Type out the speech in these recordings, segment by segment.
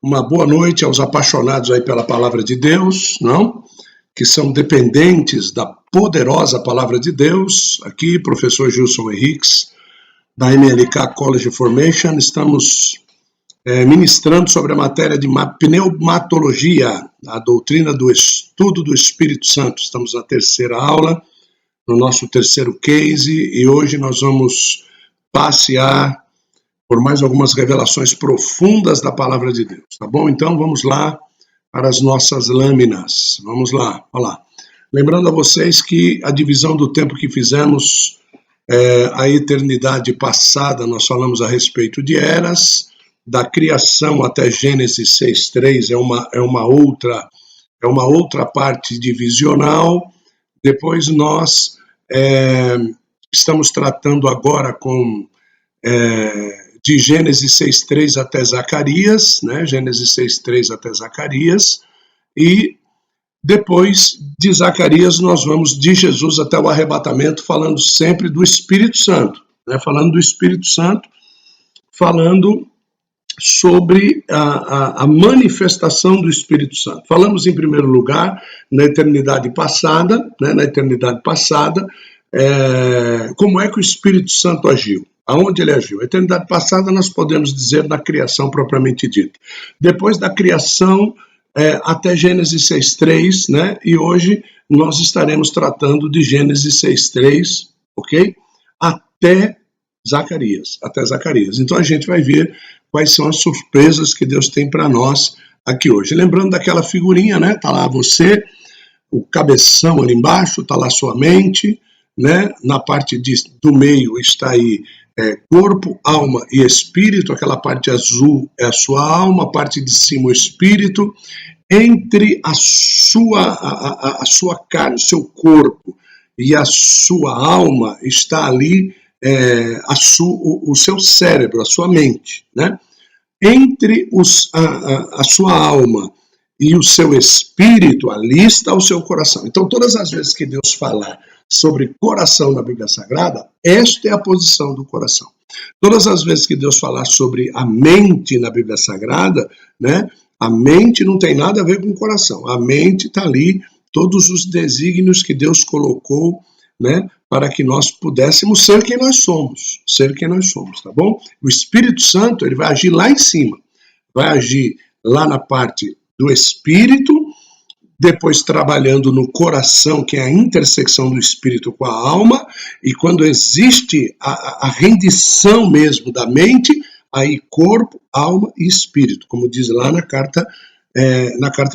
Uma boa noite aos apaixonados aí pela palavra de Deus, não? Que são dependentes da poderosa palavra de Deus. Aqui, professor Gilson Henriques, da MLK College Formation, estamos ministrando sobre a matéria de pneumatologia, a doutrina do estudo do Espírito Santo. Estamos na terceira aula, no nosso terceiro case, e hoje nós vamos passear por mais algumas revelações profundas da palavra de Deus, tá bom? Então vamos lá para as nossas lâminas. Vamos lá, olha lá. Lembrando a vocês que a divisão do tempo que fizemos, a eternidade passada, nós falamos a respeito de eras, da criação até Gênesis 6:3 é uma outra parte divisional. Depois nós estamos tratando agora de Gênesis 6:3 até Zacarias, né? Gênesis 6:3 até Zacarias, e depois de Zacarias nós vamos de Jesus até o arrebatamento, falando sempre do Espírito Santo, né? Falando do Espírito Santo, falando sobre a manifestação do Espírito Santo. Falamos em primeiro lugar na eternidade passada, né? Como é que o Espírito Santo agiu. Aonde ele agiu? A eternidade passada nós podemos dizer na criação propriamente dita. Depois da criação até Gênesis 6:3, né? E hoje nós estaremos tratando de Gênesis 6:3, ok? Até Zacarias. Então a gente vai ver quais são as surpresas que Deus tem para nós aqui hoje. Lembrando daquela figurinha, né? Tá lá você, o cabeção ali embaixo, tá lá sua mente, né? Na parte do meio está aí corpo, alma e espírito. Aquela parte azul é a sua alma, a parte de cima o espírito. Entre a sua carne, o seu corpo e a sua alma está ali o seu cérebro, a sua mente, né? Entre a sua alma e o seu espírito, ali está o seu coração. Então, todas as vezes que Deus falar sobre coração na Bíblia Sagrada, esta é a posição do coração. Todas as vezes que Deus falar sobre a mente na Bíblia Sagrada, né, a mente não tem nada a ver com o coração. A mente está ali, todos os desígnios que Deus colocou, né, para que nós pudéssemos ser quem nós somos, tá bom? O Espírito Santo, ele vai agir lá em cima, vai agir lá na parte do espírito, depois trabalhando no coração, que é a intersecção do espírito com a alma, e quando existe a rendição mesmo da mente, aí corpo, alma e espírito, como diz lá na carta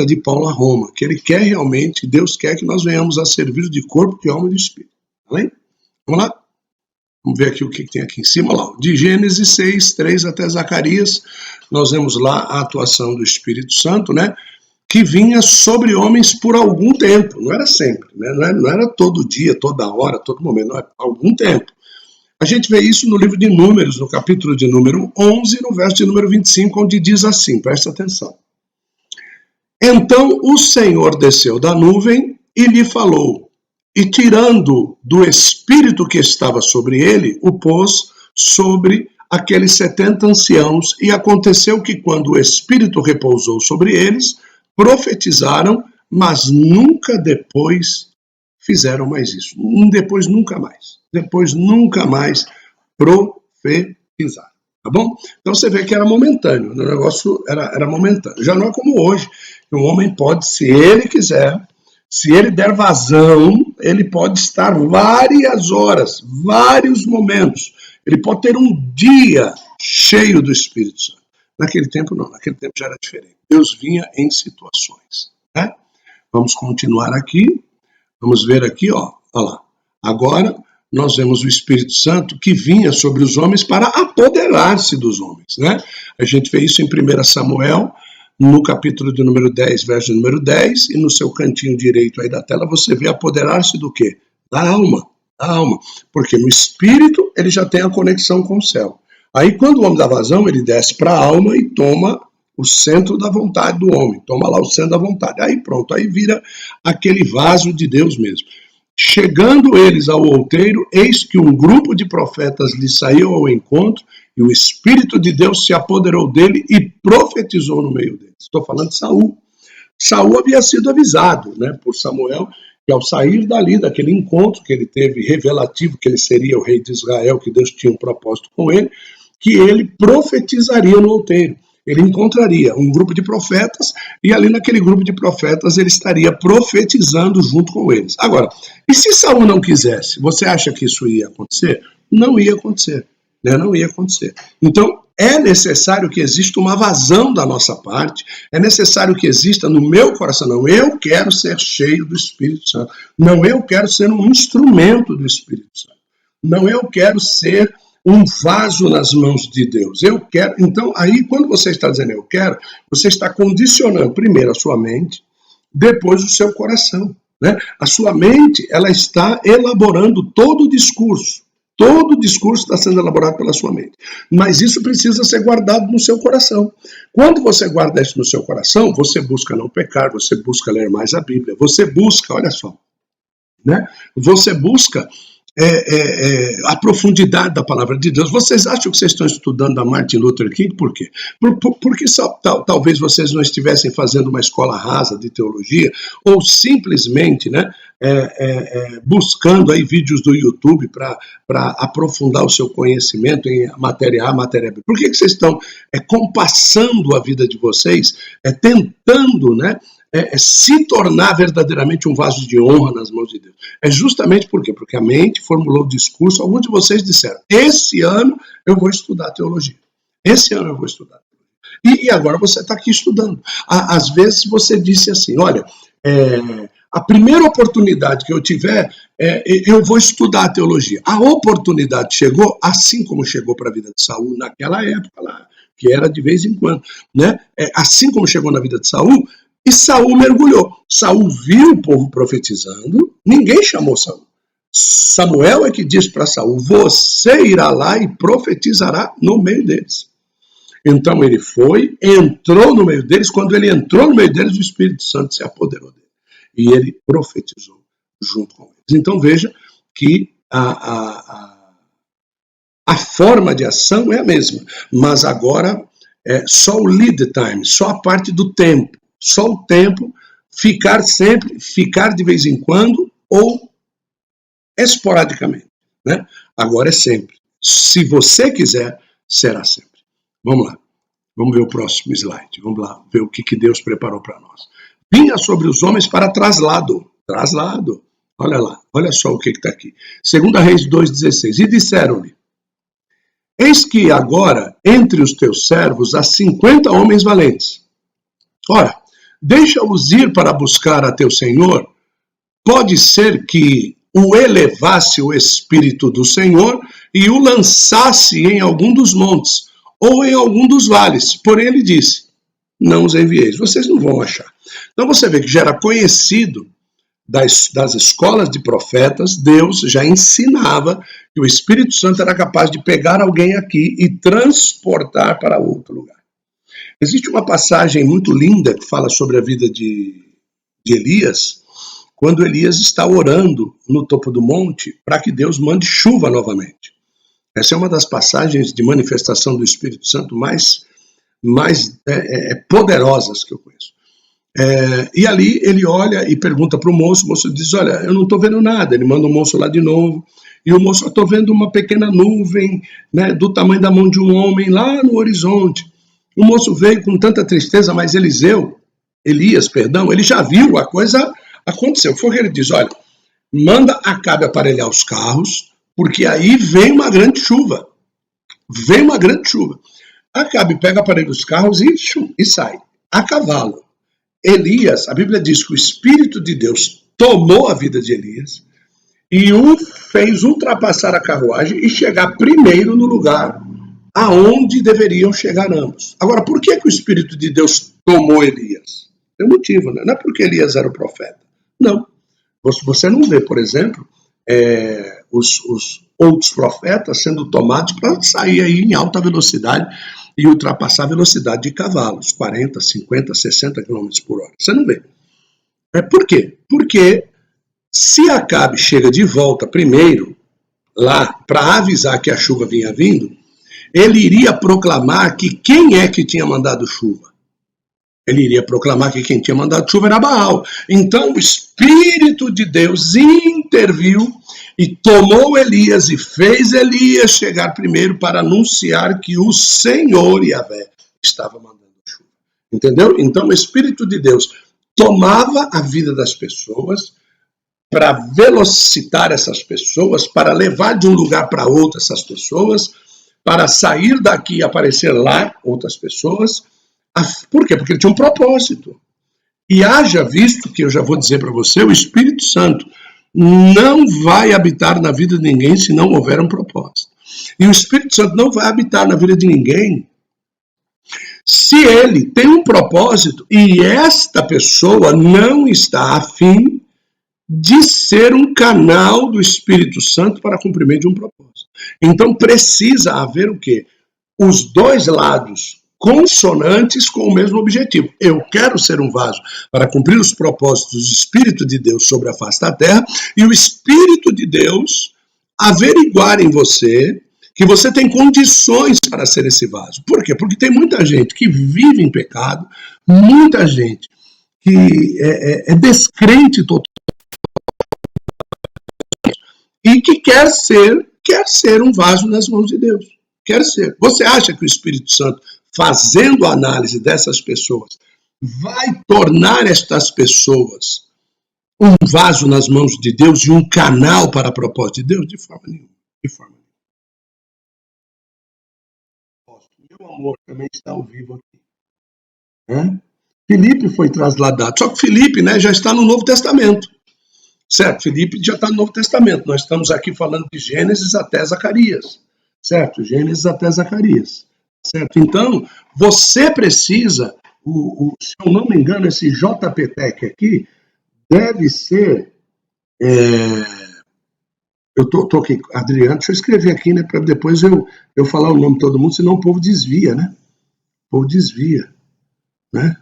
de Paulo a Roma, que ele quer realmente, Deus quer que nós venhamos a servir de corpo, de alma e de espírito. Tá bem? Vamos lá? Vamos ver aqui o que tem aqui em cima. Lá. De Gênesis 6:3 até Zacarias, nós vemos lá a atuação do Espírito Santo, né? Que vinha sobre homens por algum tempo, não era sempre, né? Não era todo dia, toda hora, todo momento, não, algum tempo. A gente vê isso no livro de Números, no capítulo de número 11, no verso de número 25, onde diz assim, presta atenção. Então o Senhor desceu da nuvem e lhe falou, e tirando do espírito que estava sobre ele, o pôs sobre aqueles 70 anciãos, e aconteceu que quando o espírito repousou sobre eles, profetizaram, mas nunca depois fizeram mais isso. Depois nunca mais profetizaram. Tá bom? Então você vê que era momentâneo, o negócio era momentâneo. Já não é como hoje, que um homem pode, se ele quiser, se ele der vazão, ele pode estar várias horas, vários momentos. Ele pode ter um dia cheio do Espírito Santo. Naquele tempo não, naquele tempo já era diferente. Deus vinha em situações, né? Vamos continuar aqui, vamos ver aqui, ó, olha lá. Agora nós vemos o Espírito Santo que vinha sobre os homens para apoderar-se dos homens, né? A gente vê isso em 1 Samuel, no capítulo de número 10, verso número 10, e no seu cantinho direito aí da tela você vê apoderar-se do quê? Da alma, porque no Espírito ele já tem a conexão com o céu. Aí quando o homem dá vazão, ele desce para a alma e toma o centro da vontade do homem, toma lá o centro da vontade, aí pronto, aí vira aquele vaso de Deus mesmo. Chegando eles ao outeiro, eis que um grupo de profetas lhe saiu ao encontro E o Espírito de Deus se apoderou dele e profetizou no meio dele. Estou falando de Saul. Saul havia sido avisado, né, por Samuel, que ao sair dali, daquele encontro que ele teve revelativo, que ele seria o rei de Israel, que Deus tinha um propósito com ele, que ele profetizaria no outeiro. Ele encontraria um grupo de profetas e ali naquele grupo de profetas ele estaria profetizando junto com eles. Agora, e se Saul não quisesse? Você acha que isso ia acontecer? Não ia acontecer, né? Não ia acontecer. Então, é necessário que exista uma vazão da nossa parte, é necessário que exista no meu coração, não, eu quero ser cheio do Espírito Santo, não, eu quero ser um instrumento do Espírito Santo, não, eu quero ser um vaso nas mãos de Deus, eu quero. Então, aí, quando você está dizendo eu quero, você está condicionando primeiro a sua mente, depois o seu coração, né? A sua mente, ela está elaborando todo o discurso. Todo o discurso está sendo elaborado pela sua mente. Mas isso precisa ser guardado no seu coração. Quando você guarda isso no seu coração, você busca não pecar, você busca ler mais a Bíblia, você busca, olha só, né? Você busca a profundidade da palavra de Deus. Vocês acham que vocês estão estudando a Martin Luther King? Por quê? Porque talvez vocês não estivessem fazendo uma escola rasa de teologia, ou simplesmente, né, buscando aí vídeos do YouTube para aprofundar o seu conhecimento em matéria A, matéria B. Por que vocês estão compassando a vida de vocês, tentando, né, se tornar verdadeiramente um vaso de honra nas mãos de Deus? É justamente por quê? Porque a mente formulou o discurso. Alguns de vocês disseram, esse ano eu vou estudar teologia. Esse ano eu vou estudar teologia. E agora você está aqui estudando. Às vezes você disse assim, olha, a primeira oportunidade que eu tiver, eu vou estudar a teologia. A oportunidade chegou, assim como chegou para a vida de Saul naquela época lá, que era de vez em quando, né? Assim como chegou na vida de Saul, e Saul mergulhou. Saul viu o povo profetizando, ninguém chamou Saul. Samuel é que diz para Saul, você irá lá e profetizará no meio deles. Então ele foi, entrou no meio deles, quando ele entrou no meio deles, o Espírito Santo se apoderou dele. E ele profetizou junto com eles. Então veja que a forma de ação é a mesma, mas agora só o lead time, só a parte do tempo. Só o tempo, ficar sempre, ficar de vez em quando ou esporadicamente, né? Agora é sempre. Se você quiser, será sempre. Vamos lá. Vamos ver o próximo slide. Vamos lá ver o que Deus preparou para nós. Vinha sobre os homens para traslado. Traslado. Olha lá. Olha só o que está aqui. 2 Reis 2,16. E disseram-lhe, eis que agora entre os teus servos há 50 homens valentes. Ora, deixa-os ir para buscar a teu Senhor. Pode ser que o elevasse o Espírito do Senhor e o lançasse em algum dos montes ou em algum dos vales. Porém ele disse, não os envieis, vocês não vão achar. Então você vê que já era conhecido das escolas de profetas, Deus já ensinava que o Espírito Santo era capaz de pegar alguém aqui e transportar para outro lugar. Existe uma passagem muito linda que fala sobre a vida de Elias, quando Elias está orando no topo do monte para que Deus mande chuva novamente. Essa é uma das passagens de manifestação do Espírito Santo mais poderosas que eu conheço. E ali ele olha e pergunta para o moço diz, olha, eu não estou vendo nada. Ele manda o moço lá de novo, e o moço, eu estou vendo uma pequena nuvem, né, do tamanho da mão de um homem lá no horizonte. O moço veio com tanta tristeza, mas Elias, ele já viu a coisa aconteceu. Foi que ele diz, olha, manda Acabe aparelhar os carros, porque aí vem uma grande chuva. Vem uma grande chuva. Acabe pega aparelha os carros e sai. A cavalo. Elias, a Bíblia diz que o Espírito de Deus tomou a vida de Elias e o fez ultrapassar a carruagem e chegar primeiro no lugar aonde deveriam chegar ambos. Agora, por que o Espírito de Deus tomou Elias? Tem um motivo, né? Não é porque Elias era o profeta. Não. Você não vê, por exemplo, os outros profetas sendo tomados para sair aí em alta velocidade e ultrapassar a velocidade de cavalos, 40, 50, 60 km por hora. Você não vê. Por quê? Porque se Acabe chega de volta primeiro, lá, para avisar que a chuva vinha vindo, ele iria proclamar que quem é que tinha mandado chuva? Ele iria proclamar que quem tinha mandado chuva era Baal. Então o Espírito de Deus interviu e tomou Elias e fez Elias chegar primeiro para anunciar que o Senhor Yahvé estava mandando chuva. Entendeu? Então o Espírito de Deus tomava a vida das pessoas para velocitar essas pessoas, para levar de um lugar para outro essas pessoas, para sair daqui e aparecer lá outras pessoas. Por quê? Porque ele tinha um propósito. E haja visto que eu já vou dizer para você, o Espírito Santo não vai habitar na vida de ninguém se não houver um propósito. E o Espírito Santo não vai habitar na vida de ninguém se ele tem um propósito e esta pessoa não está afim de ser um canal do Espírito Santo para cumprimento de um propósito. Então precisa haver o quê? Os dois lados consonantes com o mesmo objetivo. Eu quero ser um vaso para cumprir os propósitos do Espírito de Deus sobre a face da terra e o Espírito de Deus averiguar em você que você tem condições para ser esse vaso. Por quê? Porque tem muita gente que vive em pecado, muita gente que é descrente total e que quer ser um vaso nas mãos de Deus. Quer ser. Você acha que o Espírito Santo, fazendo a análise dessas pessoas, vai tornar estas pessoas um vaso nas mãos de Deus e um canal para a propósito de Deus? De forma nenhuma. De forma nenhuma. Meu amor também está ao vivo aqui. Filipe foi trasladado. Só que Filipe, já está no Novo Testamento. Certo? Filipe já está no Novo Testamento. Nós estamos aqui falando de Gênesis até Zacarias. Certo? Gênesis até Zacarias. Certo? Então, você precisa, se eu não me engano, esse JPTEC aqui deve ser... Eu estou aqui, Adriano, deixa eu escrever aqui, para depois eu falar o nome de todo mundo, senão o povo desvia, né? O povo desvia, né?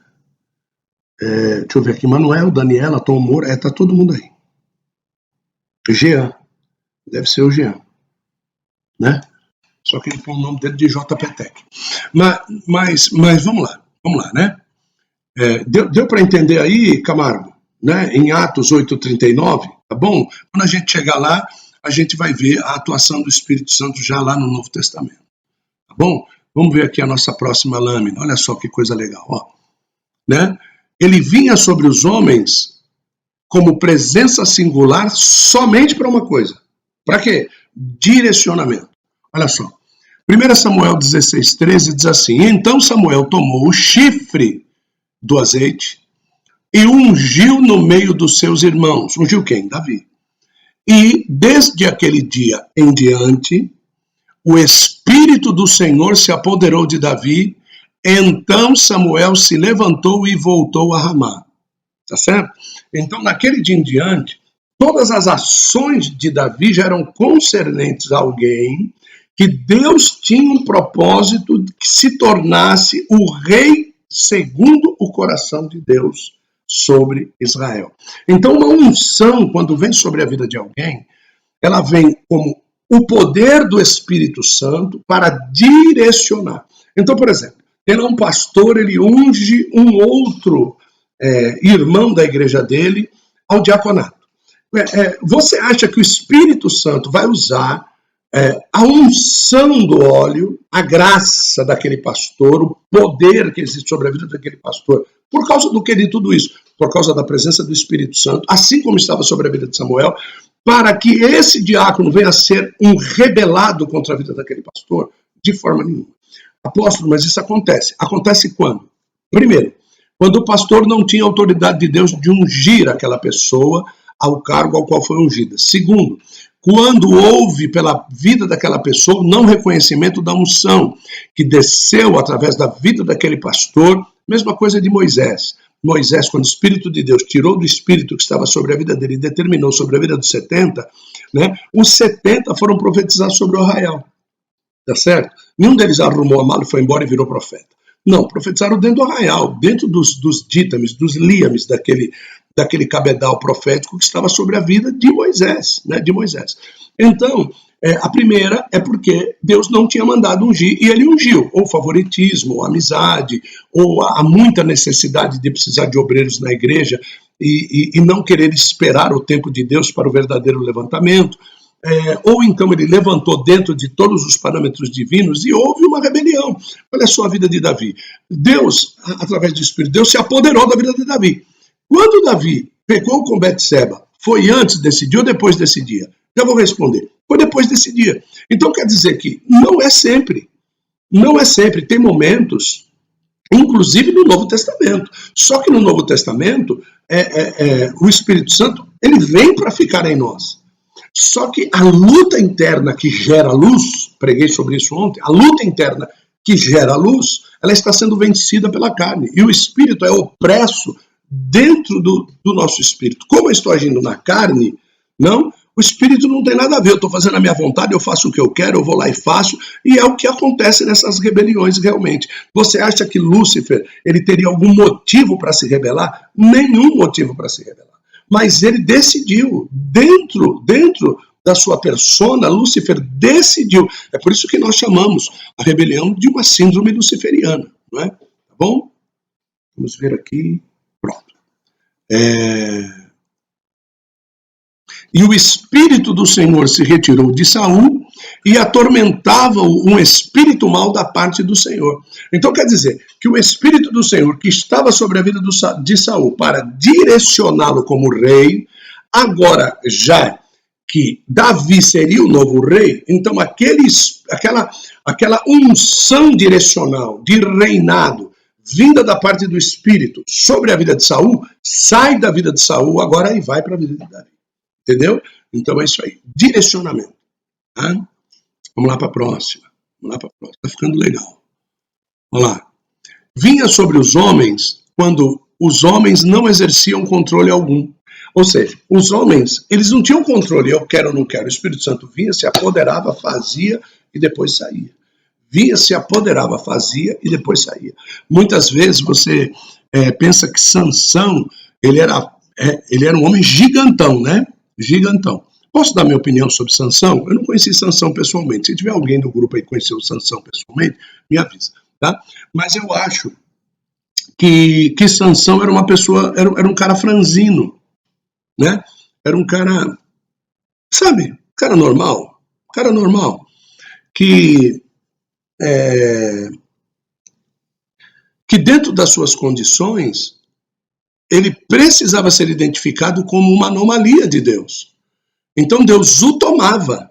Deixa eu ver aqui, Manuel, Daniela, Tom Moura, tá todo mundo aí. Jean, deve ser o Jean, né? Só que ele põe o nome dele de JPTEC. Mas vamos lá, né? Deu para entender aí, Camargo, né? Em Atos 8:39, tá bom? Quando a gente chegar lá, a gente vai ver a atuação do Espírito Santo já lá no Novo Testamento, tá bom? Vamos ver aqui a nossa próxima lâmina, olha só que coisa legal, ó. Né? Ele vinha sobre os homens como presença singular somente para uma coisa. Para quê? Direcionamento. Olha só. 1 Samuel 16:13 diz assim: Então Samuel tomou o chifre do azeite e ungiu no meio dos seus irmãos. Ungiu quem? Davi. E desde aquele dia em diante, o Espírito do Senhor se apoderou de Davi. Então Samuel se levantou e voltou a Ramá. Tá certo? Então, naquele dia em diante, todas as ações de Davi já eram concernentes a alguém que Deus tinha um propósito de que se tornasse o rei segundo o coração de Deus sobre Israel. Então, uma unção, quando vem sobre a vida de alguém, ela vem como o poder do Espírito Santo para direcionar. Então, por exemplo, ele é um pastor, ele unge um outro irmão da igreja dele ao diaconato. Você acha que o Espírito Santo vai usar a unção do óleo, a graça daquele pastor, o poder que existe sobre a vida daquele pastor, por causa do que de tudo isso? Por causa da presença do Espírito Santo, assim como estava sobre a vida de Samuel, para que esse diácono venha a ser um rebelado contra a vida daquele pastor? De forma nenhuma. Apóstolo, mas isso acontece. Acontece quando? Primeiro, quando o pastor não tinha autoridade de Deus de ungir aquela pessoa ao cargo ao qual foi ungida. Segundo, quando houve pela vida daquela pessoa não reconhecimento da unção que desceu através da vida daquele pastor, mesma coisa de Moisés. Moisés, quando o Espírito de Deus tirou do Espírito que estava sobre a vida dele e determinou sobre a vida dos 70, né, os 70 foram profetizar sobre o arraial. Tá certo? Nenhum deles arrumou a mala e foi embora e virou profeta. Não, profetizaram dentro do arraial, dentro dos dítames, dos líames daquele cabedal profético que estava sobre a vida de Moisés, né? De Moisés. Então, A primeira é porque Deus não tinha mandado ungir e ele ungiu, ou favoritismo, ou amizade, ou a muita necessidade de precisar de obreiros na igreja e não querer esperar o tempo de Deus para o verdadeiro levantamento. Ou então ele levantou dentro de todos os parâmetros divinos e houve uma rebelião. Olha só a vida de Davi. Deus, através do Espírito, Deus se apoderou da vida de Davi. Quando Davi pecou com Betseba, foi antes desse dia ou depois desse dia? Já vou responder. Foi depois desse dia. Então quer dizer que não é sempre. Não é sempre. Tem momentos, inclusive no Novo Testamento. Só que no Novo Testamento, o Espírito Santo, ele vem para ficar em nós. Só que a luta interna que gera luz, preguei sobre isso ontem, a luta interna que gera luz, ela está sendo vencida pela carne. E o Espírito é opresso dentro do nosso espírito. Como eu estou agindo na carne, não, o Espírito não tem nada a ver. Eu estou fazendo a minha vontade, eu faço o que eu quero, eu vou lá e faço, e é o que acontece nessas rebeliões realmente. Você acha que Lúcifer, ele teria algum motivo para se rebelar? Nenhum motivo para se rebelar. Mas ele decidiu, dentro da sua persona, Lúcifer decidiu. É por isso que nós chamamos a rebelião de uma síndrome luciferiana, não é? Tá bom? Vamos ver aqui. Pronto. E o Espírito do Senhor se retirou de Saul e atormentava-o um espírito mau da parte do Senhor. Então quer dizer que o Espírito do Senhor que estava sobre a vida de Saul para direcioná-lo como rei, agora já que Davi seria o novo rei, então aquela unção direcional de reinado vinda da parte do Espírito sobre a vida de Saul, sai da vida de Saul agora e vai para a vida de Davi. Entendeu? Então é isso aí. Direcionamento. Tá? Vamos lá para a próxima. Está ficando legal. Vamos lá. Vinha sobre os homens quando os homens não exerciam controle algum. Ou seja, os homens, eles não tinham controle. Eu quero ou não quero. O Espírito Santo vinha, se apoderava, fazia e depois saía. Vinha, se apoderava, fazia e depois saía. Muitas vezes você pensa que Sansão, ele era um homem gigantão, né? Gigantão. Posso dar minha opinião sobre Sansão? Eu não conheci Sansão pessoalmente. Se tiver alguém do grupo aí que conheceu Sansão pessoalmente, me avisa, tá? Mas eu acho que Sansão era uma pessoa, era um cara franzino, né? Era um cara, sabe, cara normal, que dentro das suas condições, ele precisava ser identificado como uma anomalia de Deus. Então Deus o tomava.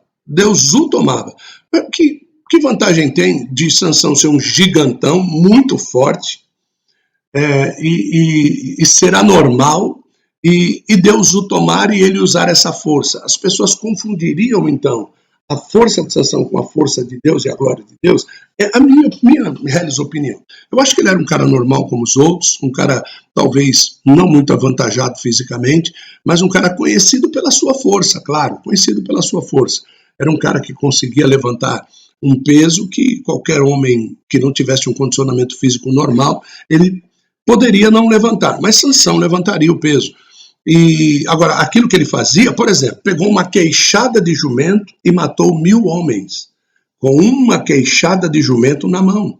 Que vantagem tem de Sansão ser um gigantão muito forte e ser anormal e Deus o tomar e ele usar essa força? As pessoas confundiriam então a força de Sansão com a força de Deus e a glória de Deus. É a minha real opinião. Eu acho que ele era um cara normal como os outros, um cara talvez não muito avantajado fisicamente, mas um cara conhecido pela sua força, claro, conhecido pela sua força. Era um cara que conseguia levantar um peso que qualquer homem que não tivesse um condicionamento físico normal, ele poderia não levantar, mas Sansão levantaria o peso. E agora, aquilo que ele fazia, por exemplo, pegou uma queixada de jumento e matou 1000 homens, com uma queixada de jumento na mão.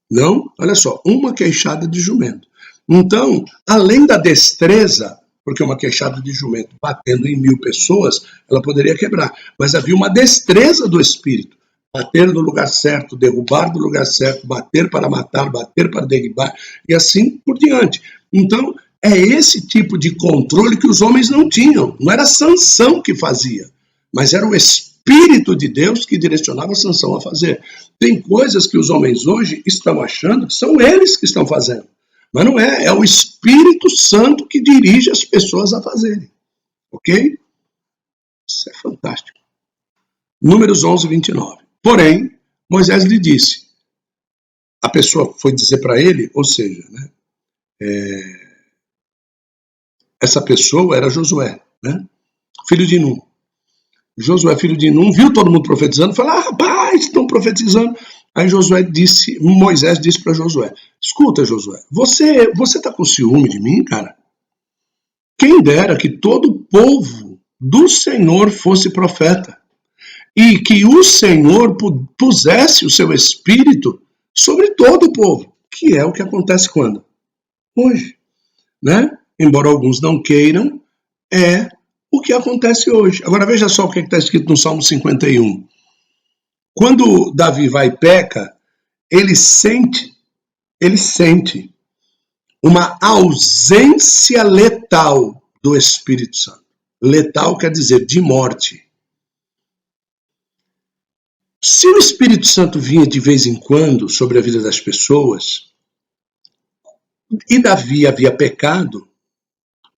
Não? Olha só, uma queixada de jumento. Então, além da destreza, porque uma queixada de jumento batendo em 1000 pessoas, ela poderia quebrar, mas havia uma destreza do espírito. Bater no lugar certo, derrubar do lugar certo, bater para matar, bater para derribar, e assim por diante. Então, é esse tipo de controle que os homens não tinham. Não era Sansão que fazia, mas era o Espírito de Deus que direcionava Sansão a fazer. Tem coisas que os homens hoje estão achando que são eles que estão fazendo. Mas não é, é o Espírito Santo que dirige as pessoas a fazerem. Ok? Isso é fantástico. Números 11, 29. Porém, Moisés lhe disse, a pessoa foi dizer para ele, ou seja, né, essa pessoa era Josué, né, filho de Nun. Josué, filho de Nun, viu todo mundo profetizando, falou, rapaz, estão profetizando. Aí Moisés disse para Josué, escuta, Josué, você está com ciúme de mim, cara? Quem dera que todo o povo do Senhor fosse profeta. e que o Senhor pusesse o seu Espírito sobre todo o povo, que é o que acontece quando? Hoje, né? Embora alguns não queiram, é o que acontece hoje. Agora veja só o que está escrito no Salmo 51. Quando Davi vai e peca, ele sente uma ausência letal do Espírito Santo. Letal quer dizer de morte. Se o Espírito Santo vinha de vez em quando sobre a vida das pessoas, e Davi havia pecado,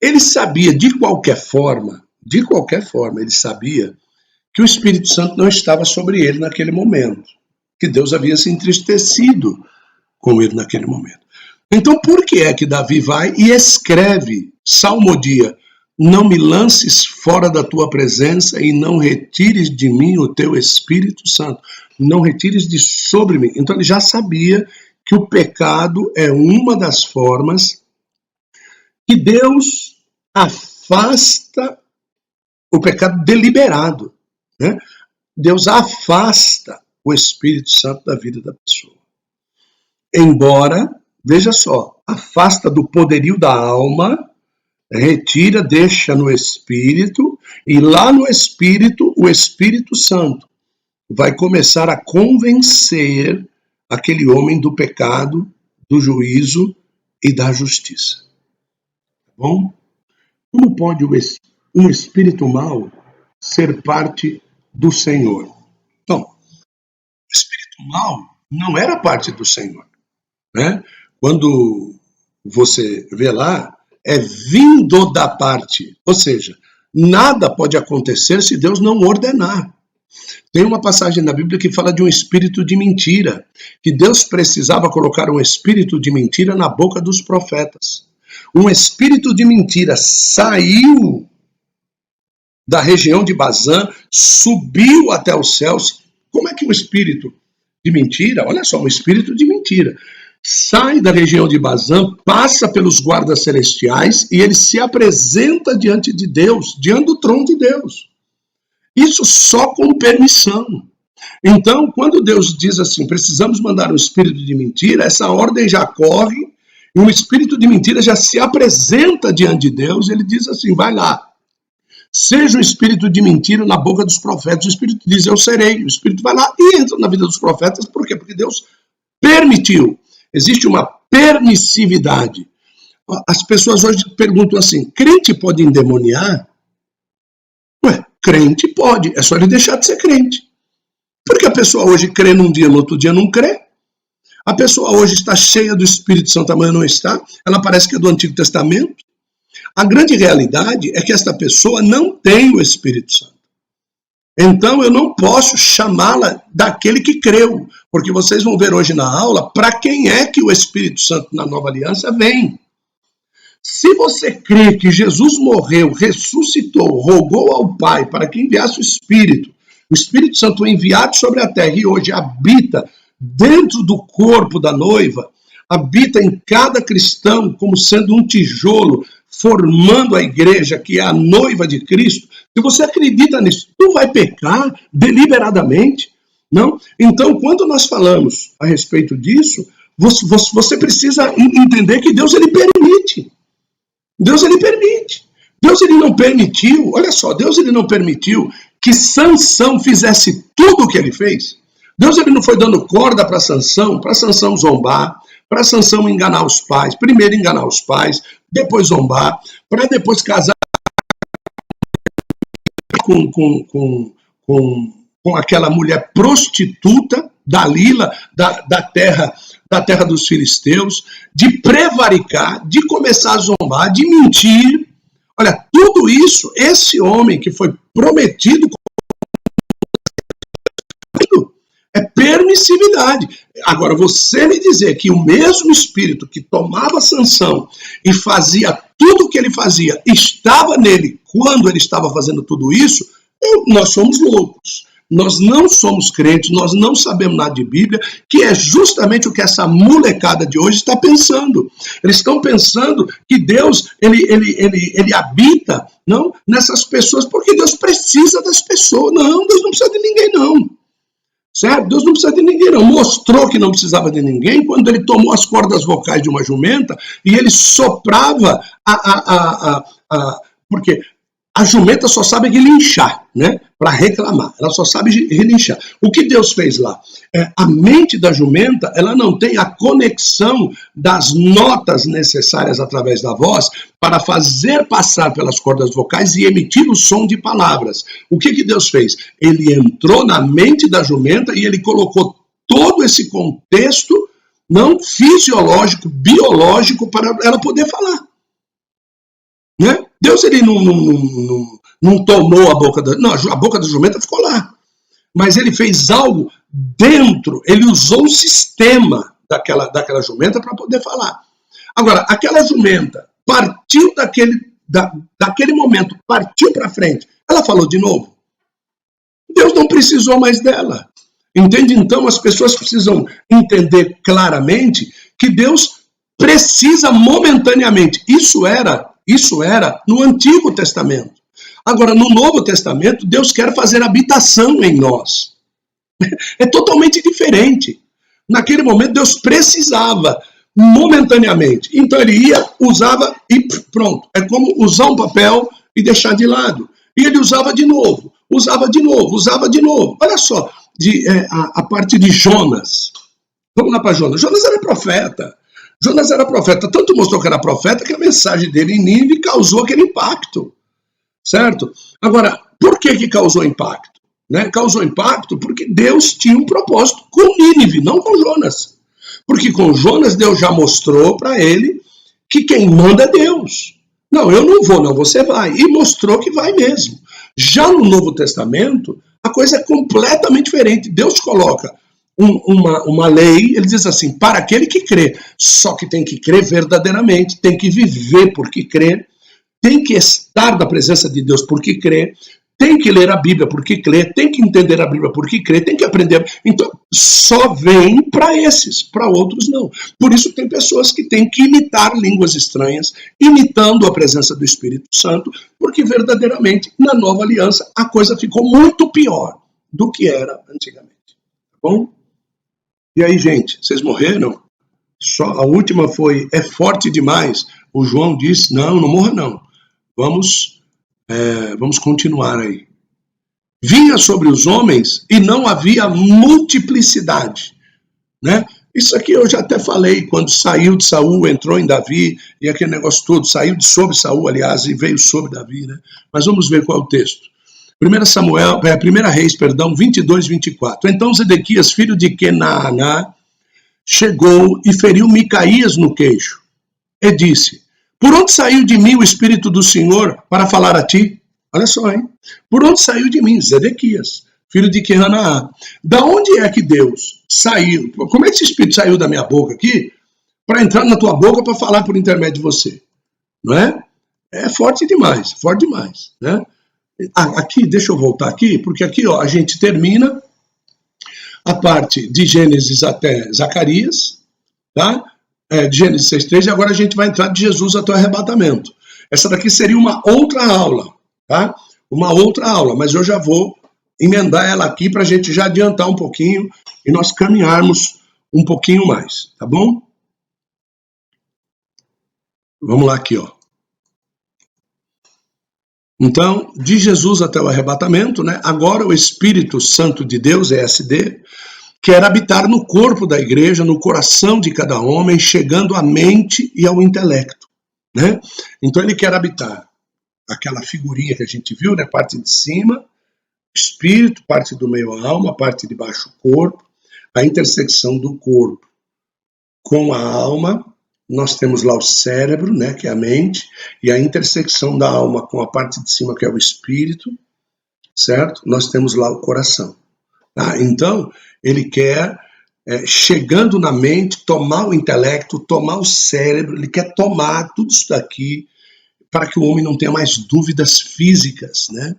ele sabia de qualquer forma, ele sabia que o Espírito Santo não estava sobre ele naquele momento, que Deus havia se entristecido com ele naquele momento. Então, por que é que Davi vai e escreve, salmodia, não me lances fora da tua presença e não retires de mim o teu Espírito Santo. Não retires de sobre mim. Então ele já sabia que o pecado é uma das formas que Deus afasta o pecado deliberado, né? Deus afasta o Espírito Santo da vida da pessoa. Embora, veja só, afasta do poderio da alma, retira, deixa no Espírito, e lá no Espírito, o Espírito Santo vai começar a convencer aquele homem do pecado, do juízo e da justiça. Tá bom? Como pode um espírito mau ser parte do Senhor? Então, o espírito mau não era parte do Senhor, né? Quando você vê lá, é vindo da parte, ou seja, nada pode acontecer se Deus não ordenar. Tem uma passagem na Bíblia que fala de um espírito de mentira, que Deus precisava colocar um espírito de mentira na boca dos profetas. Um espírito de mentira saiu da região de Bazã, subiu até os céus. Como é que um espírito de mentira, olha só, um espírito de mentira, sai da região de Bazã, passa pelos guardas celestiais e ele se apresenta diante de Deus, diante do trono de Deus. Isso só com permissão. Então, quando Deus diz assim, precisamos mandar um espírito de mentira, essa ordem já corre e um espírito de mentira já se apresenta diante de Deus, ele diz assim, vai lá, seja um espírito de mentira na boca dos profetas. O espírito diz, eu serei. O espírito vai lá e entra na vida dos profetas. Por quê? Porque Deus permitiu. Existe uma permissividade. As pessoas hoje perguntam assim, crente pode endemoniar? Ué, crente pode, é só ele deixar de ser crente. Porque a pessoa hoje crê num dia, no outro dia não crê. A pessoa hoje está cheia do Espírito Santo, amanhã não está. Ela parece que é do Antigo Testamento. A grande realidade é que esta pessoa não tem o Espírito Santo. Então eu não posso chamá-la daquele que creu, porque vocês vão ver hoje na aula para quem é que o Espírito Santo na Nova Aliança vem. Se você crê que Jesus morreu, ressuscitou, rogou ao Pai para que enviasse o Espírito Santo enviado sobre a terra e hoje habita dentro do corpo da noiva, habita em cada cristão como sendo um tijolo, formando a igreja, que é a noiva de Cristo, se você acredita nisso, não vai pecar deliberadamente, não? Então, quando nós falamos a respeito disso, você precisa entender que Deus, ele permite. Deus, ele permite. Deus, ele não permitiu, olha só, Deus, ele não permitiu que Sansão fizesse tudo o que ele fez. Deus, ele não foi dando corda para Sansão zombar, para Sansão enganar os pais, primeiro enganar os pais, depois zombar, para depois casar com aquela mulher prostituta, Dalila, da terra dos filisteus, de prevaricar, de começar a zombar, de mentir. Olha, tudo isso, esse homem que foi prometido é permissividade. Agora, você me dizer que o mesmo espírito que tomava Sansão e fazia tudo o que ele fazia, estava nele quando ele estava fazendo tudo isso, nós somos loucos. nós não somos crentes, nós não sabemos nada de Bíblia, que é justamente o que essa molecada de hoje está pensando. Eles estão pensando que Deus, ele habita, não, nessas pessoas, porque Deus precisa das pessoas. Não, Deus não precisa de ninguém, não. Certo? Deus não precisa de ninguém, não. Mostrou que não precisava de ninguém quando ele tomou as cordas vocais de uma jumenta e ele soprava porque a jumenta só sabe relinchar, né? Para reclamar. Ela só sabe relinchar. O que Deus fez lá? A mente da jumenta, ela não tem a conexão das notas necessárias através da voz para fazer passar pelas cordas vocais e emitir o som de palavras. O que Deus fez? Ele entrou na mente da jumenta e ele colocou todo esse contexto não fisiológico, biológico, para ela poder falar. Né? Deus ele não tomou a boca da... Não, a boca da jumenta ficou lá. Mas ele fez algo dentro, ele usou o sistema daquela jumenta para poder falar. Agora, aquela jumenta partiu daquele momento, partiu para frente, ela falou de novo. Deus não precisou mais dela. Entende? Então, as pessoas precisam entender claramente que Deus precisa momentaneamente. Isso era no Antigo Testamento. Agora, no Novo Testamento, Deus quer fazer habitação em nós. É totalmente diferente. Naquele momento, Deus precisava momentaneamente. Então, ele ia, usava e pronto. É como usar um papel e deixar de lado. E ele usava de novo, usava de novo, usava de novo. Olha só, a parte de Jonas. Vamos lá para Jonas. Jonas era profeta. Jonas era profeta, tanto mostrou que era profeta que a mensagem dele em Nínive causou aquele impacto, certo? Agora, por que causou impacto? Né? Causou impacto porque Deus tinha um propósito com Nínive, não com Jonas. Porque com Jonas Deus já mostrou para ele que quem manda é Deus. Não, eu não vou, não, você vai. E mostrou que vai mesmo. Já no Novo Testamento, a coisa é completamente diferente. Deus coloca uma lei, ele diz assim, para aquele que crê, só que tem que crer verdadeiramente, tem que viver porque crê, tem que estar na presença de Deus porque crê, tem que ler a Bíblia porque crê, tem que entender a Bíblia porque crê, tem que aprender. Então, só vem para esses, para outros não. Por isso tem pessoas que têm que imitar línguas estranhas, imitando a presença do Espírito Santo, porque verdadeiramente, na nova aliança, a coisa ficou muito pior do que era antigamente. Tá bom? E aí, gente, vocês morreram? Só a última foi, é forte demais. O João disse, não morra não. Vamos continuar aí. Vinha sobre os homens e não havia multiplicidade. Né? Isso aqui eu já até falei, quando saiu de Saul, entrou em Davi, e aquele negócio todo, saiu de sobre Saul, aliás, e veio sobre Davi. Né? Mas vamos ver qual é o texto. 1 Reis, 22, 24. Então Zedequias, filho de Kenaaná, chegou e feriu Micaías no queixo. E disse, por onde saiu de mim o Espírito do Senhor para falar a ti? Olha só, hein? Por onde saiu de mim? Zedequias, filho de Kenaaná. Da onde é que Deus saiu? Como é que esse Espírito saiu da minha boca aqui para entrar na tua boca para falar por intermédio de você? Não é? É forte demais, né? Aqui, deixa eu voltar aqui, porque aqui ó, a gente termina a parte de Gênesis até Zacarias, tá? De Gênesis 6:3, e agora a gente vai entrar de Jesus até o arrebatamento. Essa daqui seria uma outra aula, tá? Uma outra aula, mas eu já vou emendar ela aqui para a gente já adiantar um pouquinho e nós caminharmos um pouquinho mais, tá bom? Vamos lá aqui, ó. Então, de Jesus até o arrebatamento, né? Agora o Espírito Santo de Deus, ESD, quer habitar no corpo da igreja, no coração de cada homem, chegando à mente e ao intelecto, né? Então ele quer habitar aquela figurinha que a gente viu, né? Parte de cima, espírito, parte do meio a alma, parte de baixo o corpo, a intersecção do corpo com a alma. Nós temos lá o cérebro, né, que é a mente, e a intersecção da alma com a parte de cima, que é o espírito, certo? Nós temos lá o coração. Tá? Então, ele quer, chegando na mente, tomar o intelecto, tomar o cérebro, ele quer tomar tudo isso daqui para que o homem não tenha mais dúvidas físicas, né?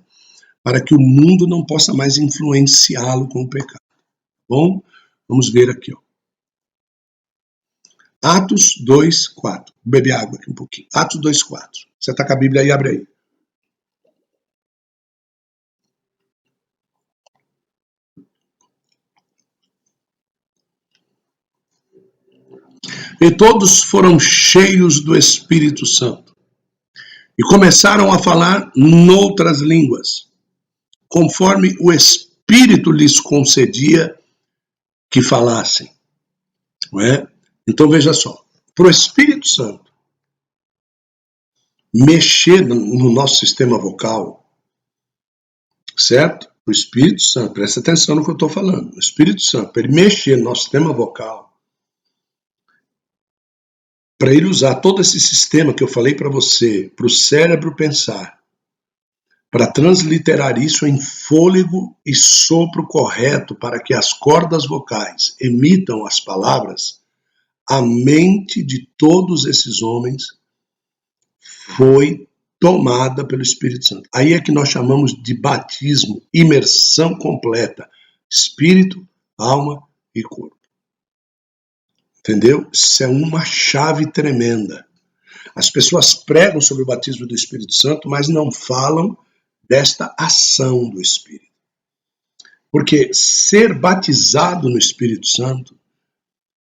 para que o mundo não possa mais influenciá-lo com o pecado. Bom, vamos ver aqui, ó. Atos 2:4. Vou beber água aqui um pouquinho. Atos 2:4. Você está com a Bíblia aí, abre aí. E todos foram cheios do Espírito Santo e começaram a falar noutras línguas, conforme o Espírito lhes concedia que falassem. Não é? Então veja só, para o Espírito Santo mexer no nosso sistema vocal, certo? O Espírito Santo, presta atenção no que eu estou falando. O Espírito Santo, para ele mexer no nosso sistema vocal, para ele usar todo esse sistema que eu falei para você, para o cérebro pensar, para transliterar isso em fôlego e sopro correto para que as cordas vocais emitam as palavras, a mente de todos esses homens foi tomada pelo Espírito Santo. Aí é que nós chamamos de batismo, imersão completa, espírito, alma e corpo. Entendeu? Isso é uma chave tremenda. As pessoas pregam sobre o batismo do Espírito Santo, mas não falam desta ação do Espírito. Porque ser batizado no Espírito Santo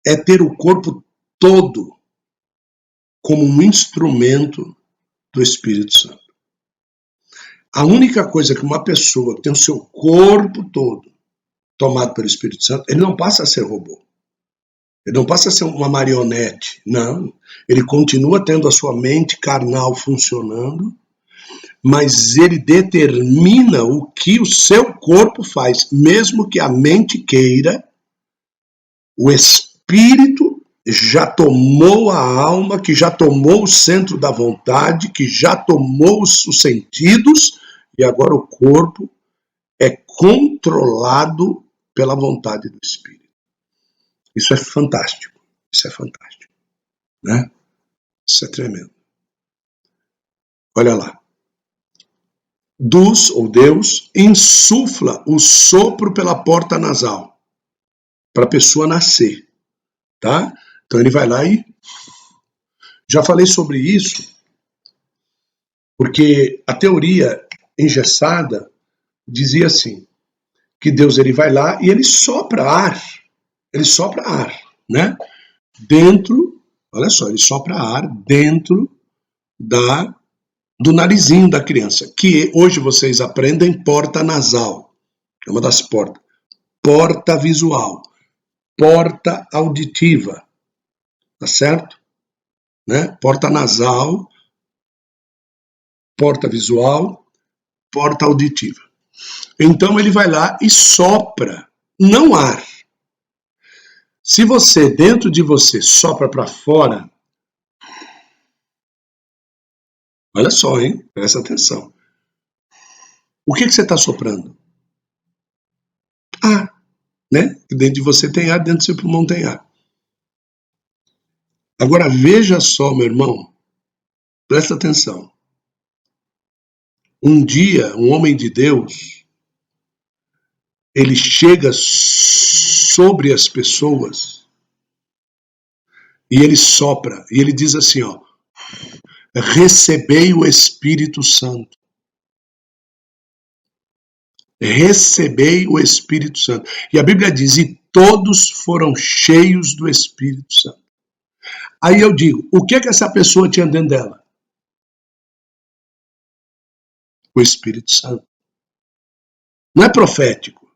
é ter o corpo todo como um instrumento do Espírito Santo. A única coisa que uma pessoa que tem o seu corpo todo tomado pelo Espírito Santo, ele não passa a ser robô. Ele não passa a ser uma marionete, não. Ele continua tendo a sua mente carnal funcionando, mas ele determina o que o seu corpo faz. Mesmo que a mente queira, o Espírito já tomou a alma, que já tomou o centro da vontade, que já tomou os sentidos, e agora o corpo é controlado pela vontade do Espírito. Isso é fantástico, né? Isso é tremendo. Olha lá. Deus insufla o sopro pela porta nasal para a pessoa nascer, tá? Então ele vai lá e já falei sobre isso, porque a teoria engessada dizia assim, que Deus ele vai lá e ele sopra ar, né? Dentro, olha só, ele sopra ar dentro do narizinho da criança, que hoje vocês aprendem porta nasal, é uma das portas, porta visual, porta auditiva, tá certo? Né? Porta nasal, porta visual, porta auditiva. Então ele vai lá e sopra, não ar. Se você, dentro de você, sopra para fora, olha só, hein? Presta atenção. O que você está soprando? Ar, né? Dentro de você tem ar, dentro do seu pulmão tem ar. Agora veja só, meu irmão, presta atenção. Um dia, um homem de Deus, ele chega sobre as pessoas e ele sopra, e ele diz assim, ó, recebei o Espírito Santo. Recebei o Espírito Santo. E a Bíblia diz, e todos foram cheios do Espírito Santo. Aí eu digo, o que é que essa pessoa tinha dentro dela? O Espírito Santo. Não é profético.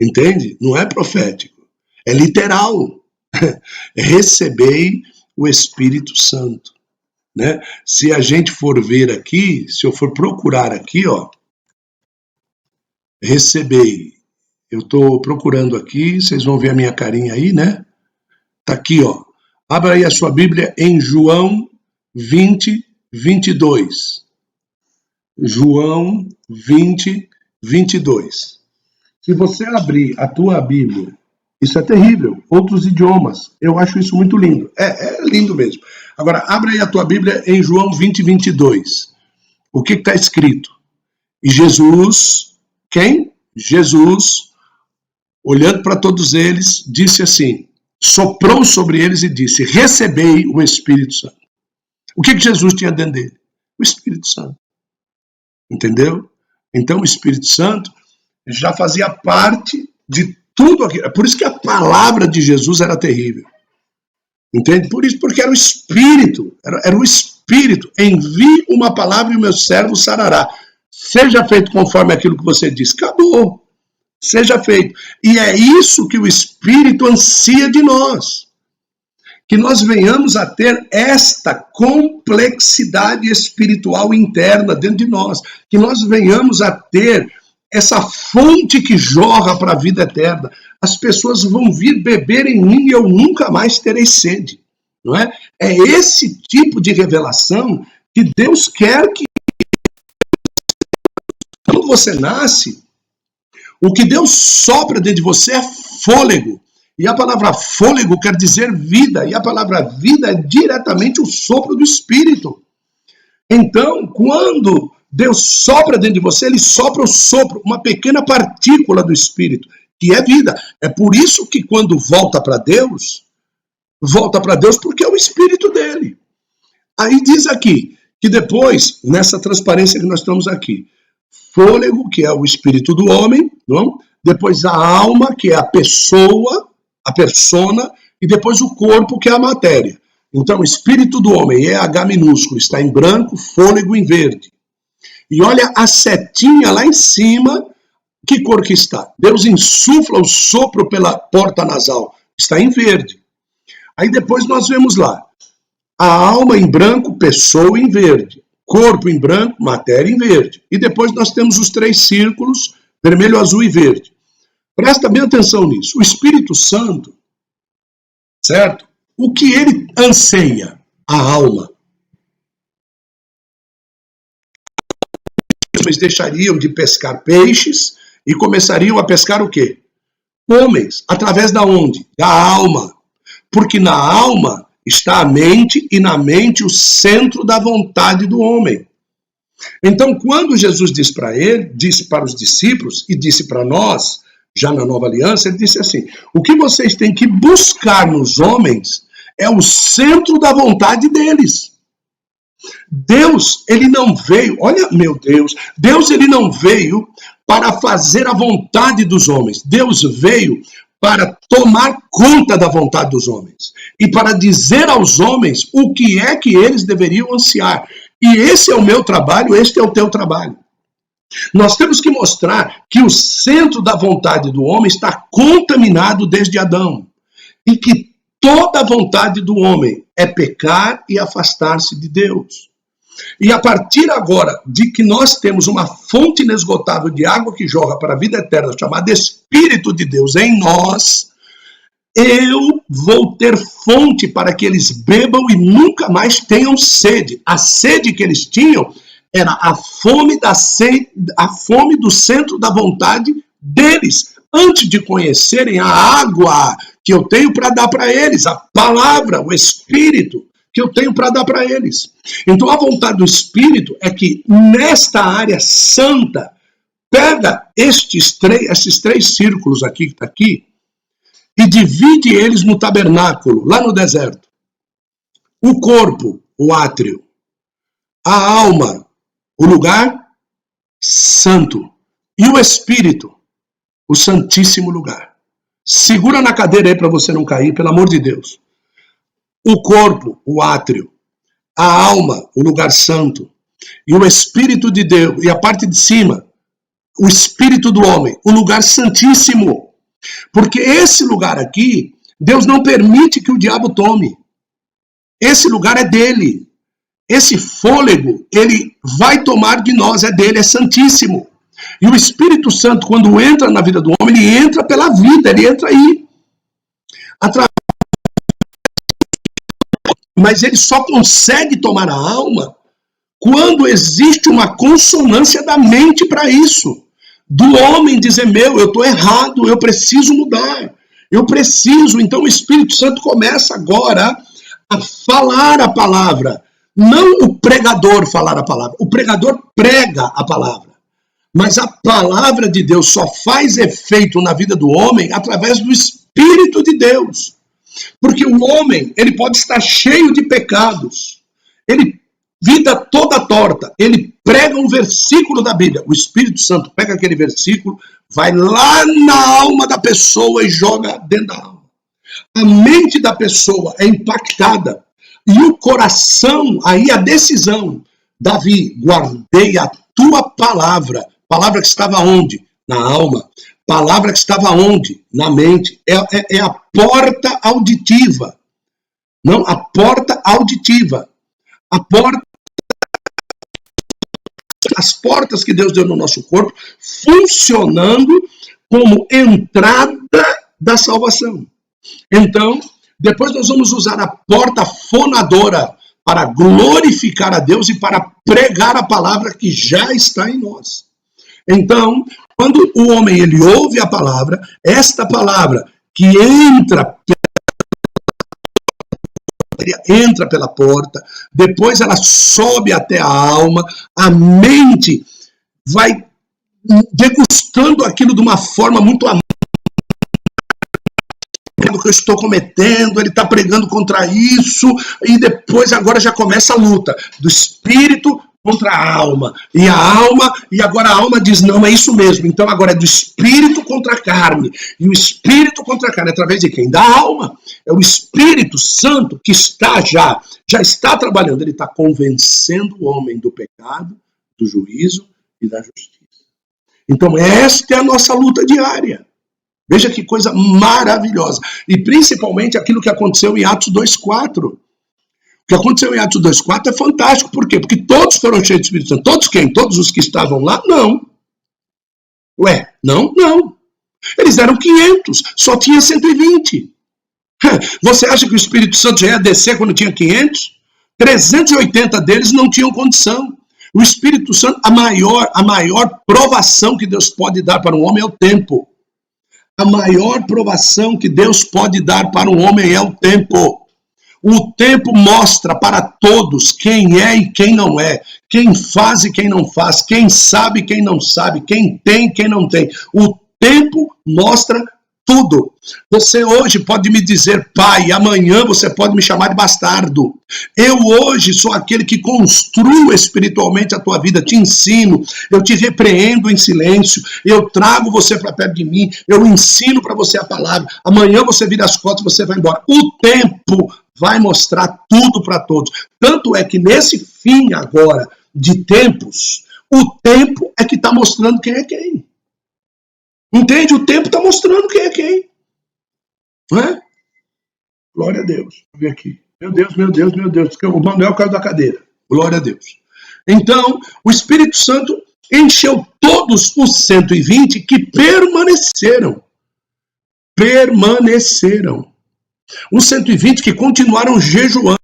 Entende? Não é profético. É literal. Recebei o Espírito Santo. Né? Se a gente for ver aqui, se eu for procurar aqui, ó, recebei. Eu estou procurando aqui, vocês vão ver a minha carinha aí, né? Tá aqui, ó. Abra aí a sua Bíblia em João 20, 22. João 20, 22. Se você abrir a tua Bíblia, isso é terrível, outros idiomas, eu acho isso muito lindo. É lindo mesmo. Agora, abra aí a tua Bíblia em João 20, 22. O que está escrito? E Jesus, quem? Jesus, olhando para todos eles, disse assim, soprou sobre eles e disse, recebei o Espírito Santo. O que Jesus tinha dentro dele? O Espírito Santo. Entendeu? Então o Espírito Santo já fazia parte de tudo aquilo. É por isso que a palavra de Jesus era terrível. Entende? Por isso, porque era o Espírito. Era o Espírito. Envie uma palavra e o meu servo sarará. Seja feito conforme aquilo que você disse. Acabou. Seja feito. E é isso que o Espírito ansia de nós. Que nós venhamos a ter esta complexidade espiritual interna dentro de nós. Que nós venhamos a ter essa fonte que jorra para a vida eterna. As pessoas vão vir beber em mim e eu nunca mais terei sede. Não é? É esse tipo de revelação que Deus quer que... Quando você nasce, o que Deus sopra dentro de você é fôlego. E a palavra fôlego quer dizer vida. E a palavra vida é diretamente o sopro do Espírito. Então, quando Deus sopra dentro de você, ele sopra o sopro, uma pequena partícula do Espírito, que é vida. É por isso que quando volta para Deus porque é o Espírito dele. Aí diz aqui, que depois, nessa transparência que nós estamos aqui, fôlego, que é o espírito do homem, não? Depois a alma, que é a pessoa, a persona, e depois o corpo, que é a matéria. Então, o espírito do homem, H minúsculo, está em branco, fôlego em verde. E olha a setinha lá em cima, que cor que está? Deus insufla o sopro pela porta nasal, está em verde. Aí depois nós vemos lá, a alma em branco, pessoa em verde. Corpo em branco, matéria em verde. E depois nós temos os 3 círculos, vermelho, azul e verde. Presta bem atenção nisso. O Espírito Santo, certo? O que ele anseia? A alma. Eles deixariam de pescar peixes e começariam a pescar o quê? Homens. Através da onde? Da alma. Porque na alma está a mente e na mente o centro da vontade do homem. Então, quando Jesus disse para ele, disse para os discípulos e disse para nós, já na nova aliança, ele disse assim, o que vocês têm que buscar nos homens é o centro da vontade deles. Deus, ele não veio, olha, meu Deus, ele não veio para fazer a vontade dos homens. Deus veio para tomar conta da vontade dos homens e para dizer aos homens o que é que eles deveriam ansiar. E esse é o meu trabalho, este é o teu trabalho. Nós temos que mostrar que o centro da vontade do homem está contaminado desde Adão e que toda a vontade do homem é pecar e afastar-se de Deus. E a partir agora de que nós temos uma fonte inesgotável de água que jorra para a vida eterna, chamada Espírito de Deus em nós, eu vou ter fonte para que eles bebam e nunca mais tenham sede. A sede que eles tinham era a fome do centro da vontade deles, antes de conhecerem a água que eu tenho para dar para eles, a palavra, o Espírito que eu tenho para dar para eles. Então a vontade do Espírito é que nesta área santa, pega esses 3 círculos aqui que está aqui, e divide eles no tabernáculo, lá no deserto. O corpo, o átrio. A alma, o lugar santo. E o Espírito, o santíssimo lugar. Segura na cadeira aí para você não cair, pelo amor de Deus. O corpo, o átrio. A alma, o lugar santo. E o Espírito de Deus, e a parte de cima, o Espírito do homem, o lugar santíssimo. Porque esse lugar aqui, Deus não permite que o diabo tome. Esse lugar é dele. Esse fôlego, ele vai tomar de nós, é dele, é santíssimo. E o Espírito Santo, quando entra na vida do homem, ele entra pela vida, ele entra aí. Mas ele só consegue tomar a alma quando existe uma consonância da mente para isso. Do homem dizer, eu estou errado, eu preciso mudar, eu preciso. Então o Espírito Santo começa agora a falar a palavra. Não o pregador falar a palavra, o pregador prega a palavra. Mas a palavra de Deus só faz efeito na vida do homem através do Espírito de Deus. Porque o homem, ele pode estar cheio de pecados, ele vida toda torta, ele prega um versículo da Bíblia, o Espírito Santo pega aquele versículo, vai lá na alma da pessoa e joga dentro da alma. A mente da pessoa é impactada e o coração, aí a decisão. Davi, guardei a tua palavra que estava onde? Na alma. Palavra que estava onde? Na mente. É a porta auditiva. Não, a porta auditiva. A porta, as portas que Deus deu no nosso corpo, funcionando como entrada da salvação. Então, depois nós vamos usar a porta fonadora para glorificar a Deus e para pregar a palavra que já está em nós. Então, quando o homem ele ouve a palavra, esta palavra que entra pela porta, depois ela sobe até a alma, a mente vai degustando aquilo de uma forma muito amarga. Que eu estou cometendo, ele está pregando contra isso, e depois agora já começa a luta do espírito contra a alma, e agora a alma diz, não, é isso mesmo, então agora é do espírito contra a carne, e o espírito contra a carne, através de quem? Da alma, é o Espírito Santo que já está trabalhando, ele está convencendo o homem do pecado, do juízo e da justiça. Então esta é a nossa luta diária. Veja que coisa maravilhosa. E principalmente aquilo que aconteceu em Atos 2,4. O que aconteceu em Atos 2,4 é fantástico. Por quê? Porque todos foram cheios do Espírito Santo. Todos quem? Todos os que estavam lá? Não. Ué, não. Eles eram 500, só tinha 120. Você acha que o Espírito Santo já ia descer quando tinha 500? 380 deles não tinham condição. O Espírito Santo, a maior provação que Deus pode dar para um homem é o tempo. A maior provação que Deus pode dar para um homem é o tempo. O tempo mostra para todos quem é e quem não é, quem faz e quem não faz, quem sabe e quem não sabe, quem tem e quem não tem. O tempo mostra tudo. Você hoje pode me dizer pai, amanhã você pode me chamar de bastardo. Eu hoje sou aquele que construo espiritualmente a tua vida, te ensino, eu te repreendo em silêncio, eu trago você para perto de mim, eu ensino para você a palavra. Amanhã você vira as costas e você vai embora. O tempo vai mostrar tudo para todos. Tanto é que nesse fim agora de tempos, o tempo é que está mostrando quem é quem. Entende? O tempo está mostrando quem é quem. Não é? Glória a Deus. Vou ver aqui. Meu Deus. O Manuel caiu da cadeira. Glória a Deus. Então, o Espírito Santo encheu todos os 120 que permaneceram. Os 120 que continuaram jejuando.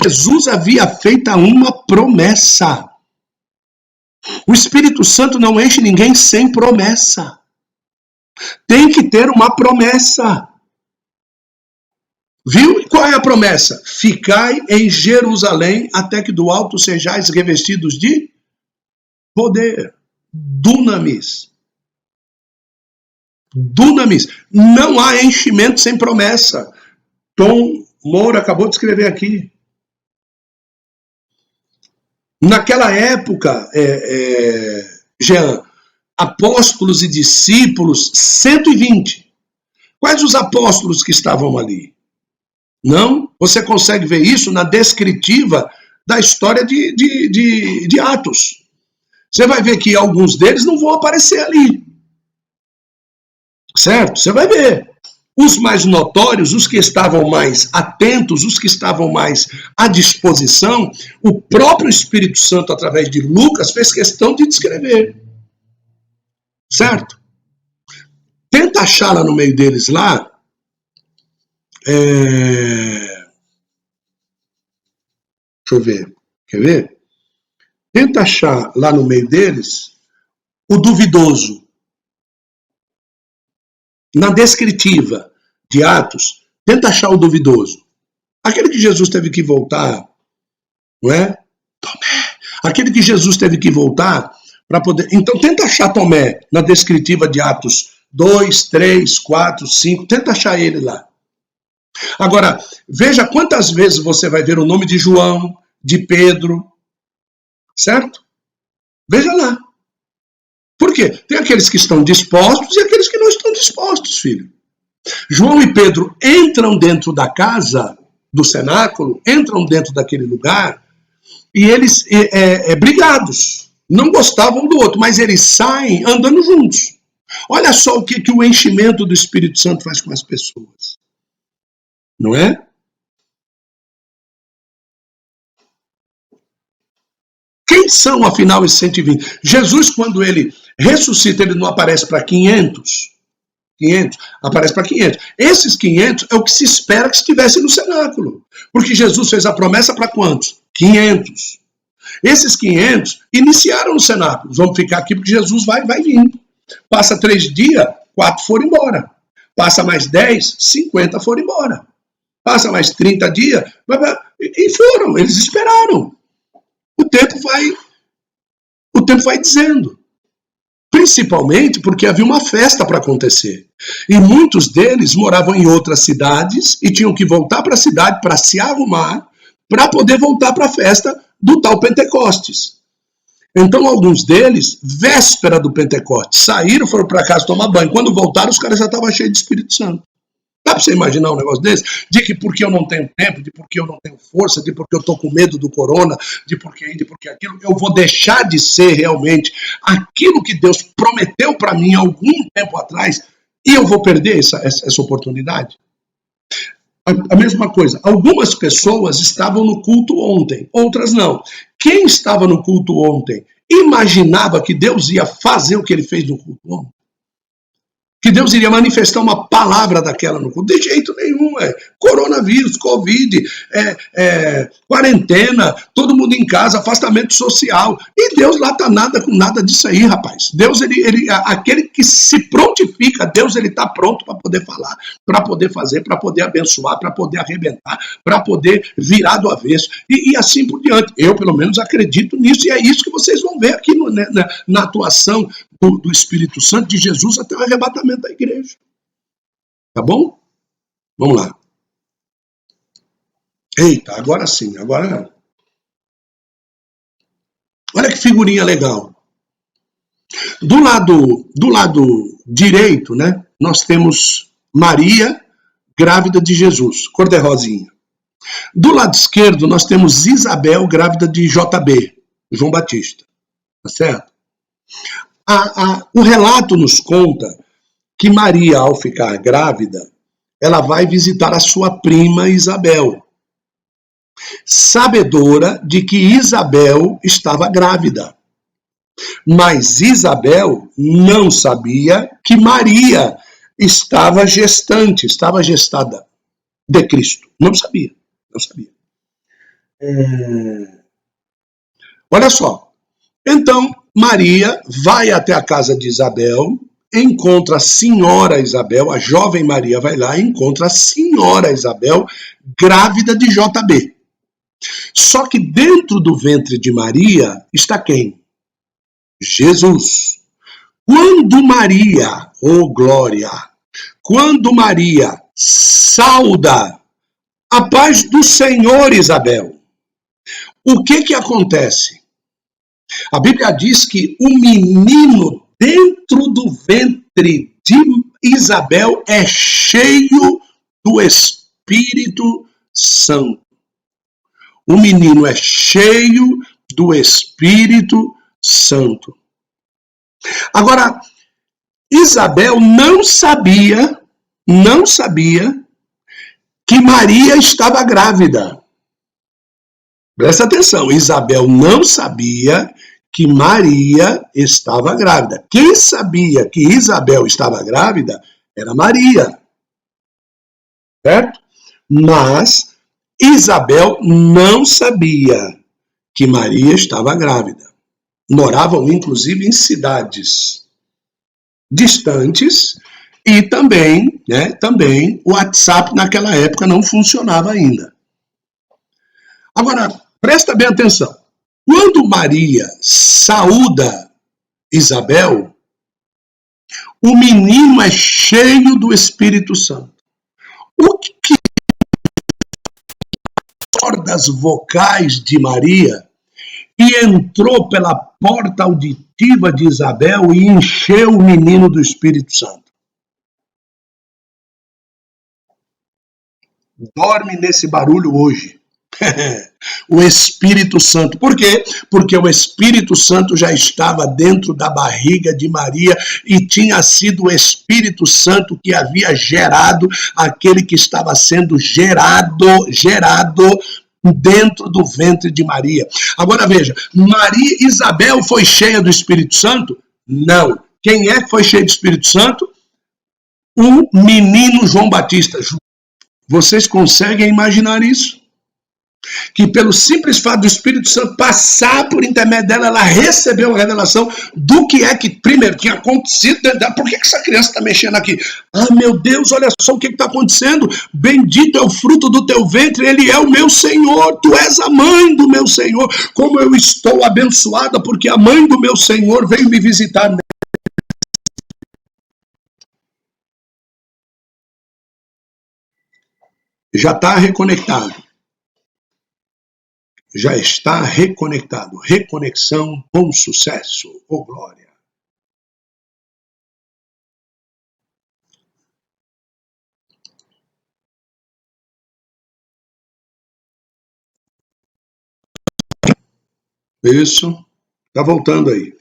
Jesus havia feito uma promessa. O Espírito Santo não enche ninguém sem promessa. Tem que ter uma promessa. Viu? E qual é a promessa? Ficai em Jerusalém até que do alto sejais revestidos de poder. Dunamis. Não há enchimento sem promessa. Tom Moura acabou de escrever aqui. Naquela época, Jean, apóstolos e discípulos, 120. Quais os apóstolos que estavam ali? Não? Você consegue ver isso na descritiva da história de Atos. Você vai ver que alguns deles não vão aparecer ali. Certo? Você vai ver. Os mais notórios, os que estavam mais atentos, os que estavam mais à disposição, o próprio Espírito Santo, através de Lucas, fez questão de descrever. Certo? Tenta achar lá no meio deles lá. Deixa eu ver. Quer ver? Tenta achar lá no meio deles o duvidoso. Na descritiva de Atos, tenta achar o duvidoso. Aquele que Jesus teve que voltar, não é? Tomé, Aquele que Jesus teve que voltar para poder... Então tenta achar Tomé na descritiva de Atos 2, 3, 4, 5, tenta achar ele lá. Agora, veja quantas vezes você vai ver o nome de João, de Pedro, certo? Veja lá. Por quê? Tem aqueles que estão dispostos e aqueles que não estão dispostos, filho. João e Pedro entram dentro da casa, do cenáculo, entram dentro daquele lugar, e eles brigados, não gostavam do outro, mas eles saem andando juntos. Olha só o que o enchimento do Espírito Santo faz com as pessoas. Não é? Quem são, afinal, esses 120? Jesus, quando ele ressuscita, ele não aparece para 500. Aparece para 500. Esses 500 é o que se espera que estivesse no cenáculo. Porque Jesus fez a promessa para quantos? 500. Esses 500 iniciaram no cenáculo. Vamos ficar aqui porque Jesus vai vindo. Passa 3 dias, 4 foram embora. Passa mais 10, 50 foram embora. Passa mais 30 dias, e foram, eles esperaram. O tempo vai dizendo. Principalmente porque havia uma festa para acontecer. E muitos deles moravam em outras cidades e tinham que voltar para a cidade para se arrumar, para poder voltar para a festa do tal Pentecostes. Então, alguns deles, véspera do Pentecostes, saíram, foram para casa tomar banho. Quando voltaram, os caras já estavam cheios de Espírito Santo. Dá para você imaginar um negócio desse? De que porque eu não tenho tempo, de porque eu não tenho força, de porque eu estou com medo do corona, de porque aquilo, eu vou deixar de ser realmente aquilo que Deus prometeu para mim algum tempo atrás e eu vou perder essa oportunidade? A mesma coisa, algumas pessoas estavam no culto ontem, outras não. Quem estava no culto ontem imaginava que Deus ia fazer o que ele fez no culto ontem? Que Deus iria manifestar uma palavra daquela no culto? De jeito nenhum, coronavírus, Covid, quarentena, todo mundo em casa, afastamento social. E Deus lá tá nada com nada disso aí, rapaz. Deus, aquele que se prontifica, Deus, ele tá pronto para poder falar, para poder fazer, para poder abençoar, para poder arrebentar, para poder virar do avesso. E assim por diante. Eu, pelo menos, acredito nisso, e é isso que vocês vão ver aqui na atuação do Espírito Santo, de Jesus, até o arrebatamento da igreja. Tá bom? Vamos lá. Eita, agora sim, agora... Olha que figurinha legal. Do lado direito, né, nós temos Maria, grávida de Jesus, cor-de-rosinha. Do lado esquerdo, nós temos Isabel, grávida de JB, João Batista. Tá certo? O relato nos conta que Maria, ao ficar grávida, ela vai visitar a sua prima Isabel, sabedora de que Isabel estava grávida. Mas Isabel não sabia que Maria estava gestante, estava gestada de Cristo. Não sabia. Olha só. Então, Maria vai até a casa de Isabel, encontra a senhora Isabel, a jovem Maria vai lá e encontra a senhora Isabel, grávida de JB. Só que dentro do ventre de Maria está quem? Jesus. Quando Maria, glória, quando Maria sauda a paz do Senhor, Isabel, o que acontece? A Bíblia diz que o menino dentro do ventre de Isabel é cheio do Espírito Santo. O menino é cheio do Espírito Santo. Agora, Isabel não sabia que Maria estava grávida. Presta atenção, Isabel não sabia que Maria estava grávida. Quem sabia que Isabel estava grávida era Maria. Certo? Mas Isabel não sabia que Maria estava grávida. Moravam, inclusive, em cidades distantes e também o WhatsApp naquela época não funcionava ainda. Agora, presta bem atenção. Quando Maria saúda Isabel, o menino é cheio do Espírito Santo. O que cordas vocais de Maria e entrou pela porta auditiva de Isabel e encheu o menino do Espírito Santo. Dorme nesse barulho hoje. O Espírito Santo. Por quê? Porque o Espírito Santo já estava dentro da barriga de Maria e tinha sido o Espírito Santo que havia gerado aquele que estava sendo gerado dentro do ventre de Maria. Agora veja, Isabel foi cheia do Espírito Santo? Não. Quem é que foi cheio do Espírito Santo? O menino João Batista. Vocês conseguem imaginar isso? Que pelo simples fato do Espírito Santo passar por intermédio dela, ela recebeu a revelação do que é que, primeiro, tinha acontecido dentro dela. Por que essa criança está mexendo aqui? Ah, meu Deus, olha só o que está acontecendo. Bendito é o fruto do teu ventre, ele é o meu Senhor. Tu és a mãe do meu Senhor. Como eu estou abençoada, porque a mãe do meu Senhor veio me visitar. Já está reconectado. Já está reconectado. Reconexão com sucesso. Oh, glória. Isso. Está voltando aí.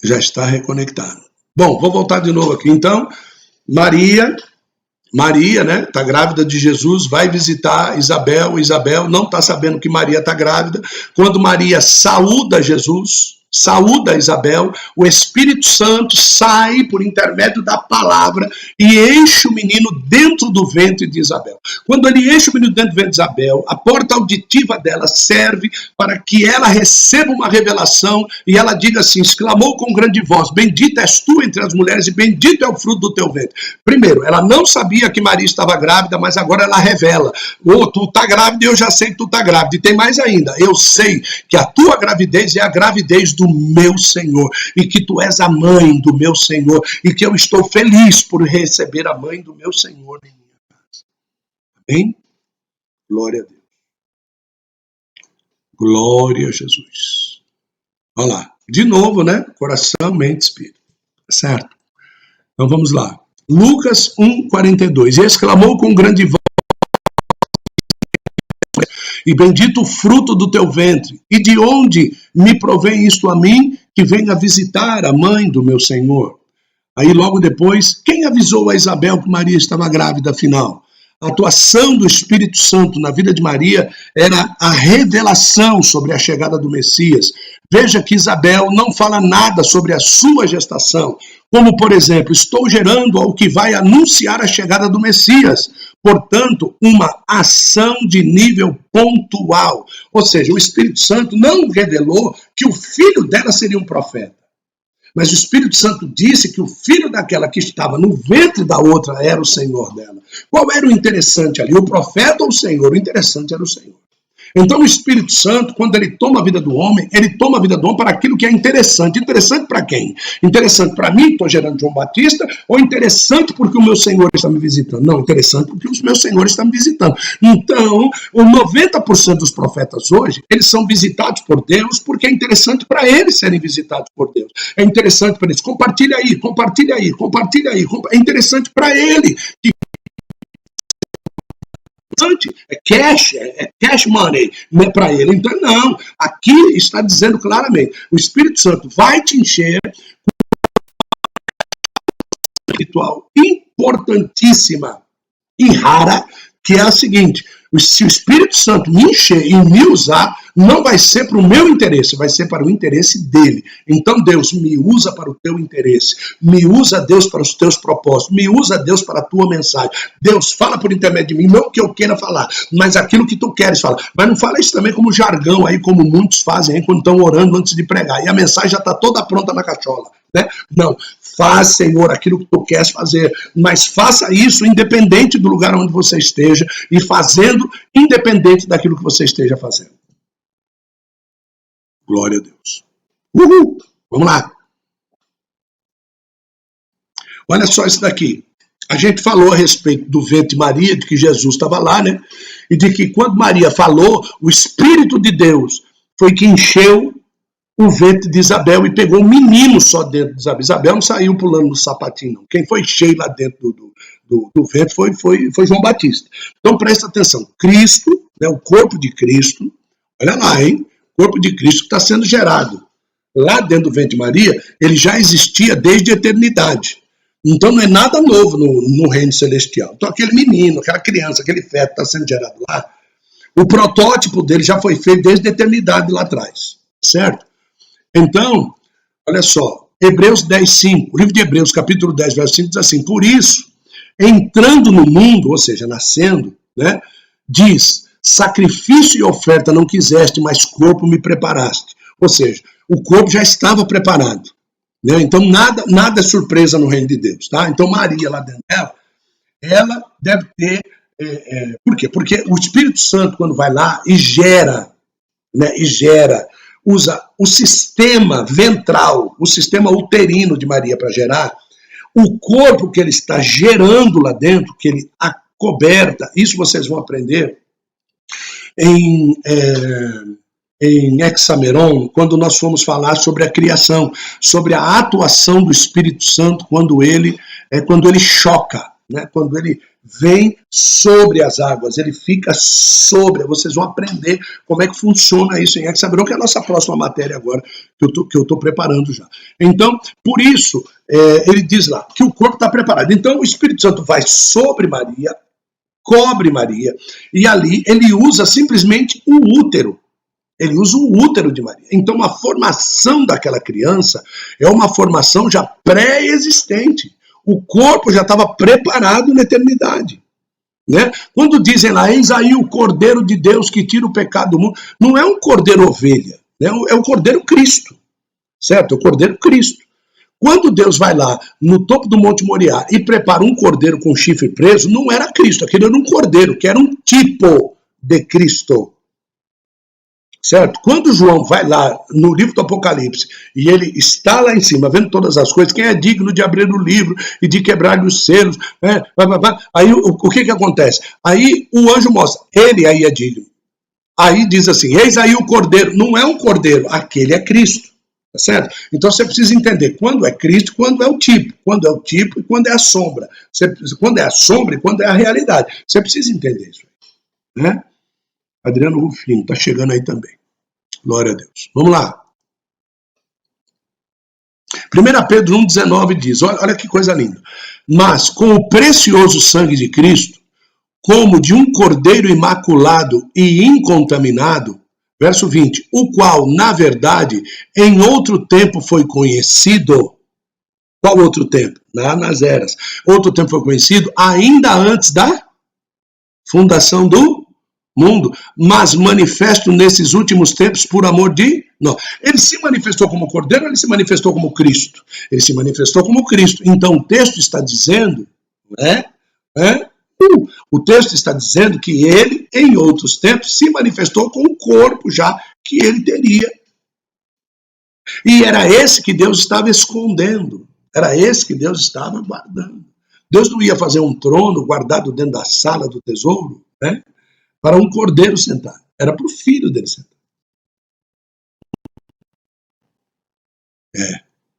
Já está reconectado. Bom, vou voltar de novo aqui. Então, Maria, né, está grávida de Jesus, vai visitar Isabel. Isabel não está sabendo que Maria está grávida. Quando Maria saúda Jesus, saúda Isabel, o Espírito Santo sai por intermédio da palavra e enche o menino dentro do ventre de Isabel. Quando ele enche o menino dentro do ventre de Isabel, a porta auditiva dela serve para que ela receba uma revelação e ela diga assim, exclamou com grande voz, bendita és tu entre as mulheres e bendito é o fruto do teu ventre. Primeiro, ela não sabia que Maria estava grávida, mas agora ela revela, tu está grávida e eu já sei que tu está grávida. E tem mais ainda, eu sei que a tua gravidez é a gravidez do meu Senhor, e que tu és a mãe do meu Senhor, e que eu estou feliz por receber a mãe do meu Senhor em minha casa. Amém? Glória a Deus. Glória a Jesus. Olha lá. De novo, né? Coração, mente, espírito. Certo? Então vamos lá. Lucas 1:42. E exclamou com grande voz, e bendito o fruto do teu ventre. E de onde me provém isto a mim, que venha visitar a mãe do meu Senhor? Aí logo depois, quem avisou a Isabel que Maria estava grávida afinal? A atuação do Espírito Santo na vida de Maria era a revelação sobre a chegada do Messias. Veja que Isabel não fala nada sobre a sua gestação, como, por exemplo, estou gerando ao que vai anunciar a chegada do Messias. Portanto, uma ação de nível pontual. Ou seja, o Espírito Santo não revelou que o filho dela seria um profeta. Mas o Espírito Santo disse que o filho daquela que estava no ventre da outra era o Senhor dela. Qual era o interessante ali? O profeta ou o Senhor? O interessante era o Senhor. Então o Espírito Santo, quando ele toma a vida do homem, ele toma a vida do homem para aquilo que é interessante. Interessante para quem? Interessante para mim, que estou gerando João Batista, ou interessante porque o meu Senhor está me visitando? Não, interessante porque o meu Senhor está me visitando. Então, o 90% dos profetas hoje, eles são visitados por Deus porque é interessante para eles serem visitados por Deus. É interessante para eles. Compartilha aí, compartilha aí, compartilha aí. É interessante para ele que é cash money, não é para ele. Então, não. Aqui está dizendo claramente, o Espírito Santo vai te encher com uma espiritual importantíssima e rara, que é a seguinte, se o Espírito Santo me encher e me usar, não vai ser para o meu interesse, vai ser para o interesse dele. Então, Deus, me usa para o teu interesse. Me usa, Deus, para os teus propósitos. Me usa, Deus, para a tua mensagem. Deus, fala por intermédio de mim, não o que eu queira falar, mas aquilo que tu queres falar. Mas não fala isso também como jargão aí, como muitos fazem aí, quando estão orando antes de pregar. E a mensagem já está toda pronta na cachola. Né? Não, faz, Senhor, aquilo que tu queres fazer, mas faça isso independente do lugar onde você esteja e fazendo independente daquilo que você esteja fazendo. Glória a Deus. Uhul! Vamos lá. Olha só isso daqui. A gente falou a respeito do ventre de Maria, de que Jesus estava lá, né? E de que quando Maria falou, o Espírito de Deus foi que encheu o ventre de Isabel e pegou um menino só dentro de Isabel. Isabel não saiu pulando no sapatinho, não. Quem foi cheio lá dentro do ventre foi João Batista. Então presta atenção. Cristo, né, o corpo de Cristo, olha lá, hein? O corpo de Cristo está sendo gerado. Lá dentro do ventre de Maria, ele já existia desde a eternidade. Então não é nada novo no reino celestial. Então aquele menino, aquela criança, aquele feto que está sendo gerado lá, o protótipo dele já foi feito desde a eternidade lá atrás. Certo? Então, olha só, Hebreus 10:5, o livro de Hebreus, capítulo 10, verso 5, diz assim: por isso, entrando no mundo, ou seja, nascendo, né, diz, sacrifício e oferta não quiseste, mas corpo me preparaste. Ou seja, o corpo já estava preparado. Né? Então, nada é surpresa no reino de Deus. Tá? Então, Maria, lá dentro dela, ela deve ter... por quê? Porque o Espírito Santo, quando vai lá e gera, né, usa o sistema ventral, o sistema uterino de Maria para gerar, o corpo que ele está gerando lá dentro, que ele acoberta, isso vocês vão aprender em Hexameron, quando nós fomos falar sobre a criação, sobre a atuação do Espírito Santo quando ele choca, né? Quando ele vem sobre as águas, ele fica sobre. Vocês vão aprender como é que funciona isso em Hexameron, que é a nossa próxima matéria agora, que eu estou preparando já. Então, por isso, ele diz lá que o corpo está preparado. Então, o Espírito Santo vai sobre Maria, cobre Maria, e ali ele usa simplesmente o útero. Ele usa o útero de Maria. Então, a formação daquela criança é uma formação já pré-existente. O corpo já estava preparado na eternidade. Né? Quando dizem lá, eis aí o Cordeiro de Deus que tira o pecado do mundo, não é um Cordeiro ovelha, né? É o Cordeiro Cristo. Certo? É o Cordeiro Cristo. Quando Deus vai lá no topo do Monte Moriá e prepara um cordeiro com chifre preso, não era Cristo, aquele era um cordeiro, que era um tipo de Cristo. Certo? Quando João vai lá no livro do Apocalipse e ele está lá em cima vendo todas as coisas, quem é digno de abrir o livro e de quebrar os selos, né? Aí o que acontece? Aí o anjo mostra, ele aí é digno. Aí diz assim, eis aí o cordeiro, não é um cordeiro, aquele é Cristo. Tá certo? Então você precisa entender quando é Cristo, quando é o tipo e quando é a sombra. Quando é a sombra e quando é a realidade. Você precisa entender isso. Né? Adriano Rufino está chegando aí também. Glória a Deus. Vamos lá. 1 Pedro 1,19 diz, olha que coisa linda. Mas com o precioso sangue de Cristo, como de um cordeiro imaculado e incontaminado, verso 20, o qual, na verdade, em outro tempo foi conhecido. Qual outro tempo? Nas eras. Outro tempo foi conhecido ainda antes da fundação do mundo, mas manifesto nesses últimos tempos por amor de nós. Ele se manifestou como Cordeiro ou ele se manifestou como Cristo? Ele se manifestou como Cristo. Então o texto está dizendo, o texto está dizendo que ele, em outros tempos, se manifestou com o corpo já que ele teria. E era esse que Deus estava escondendo. Era esse que Deus estava guardando. Deus não ia fazer um trono guardado dentro da sala do tesouro, né? Para um cordeiro sentar. Era para o filho dele sentar.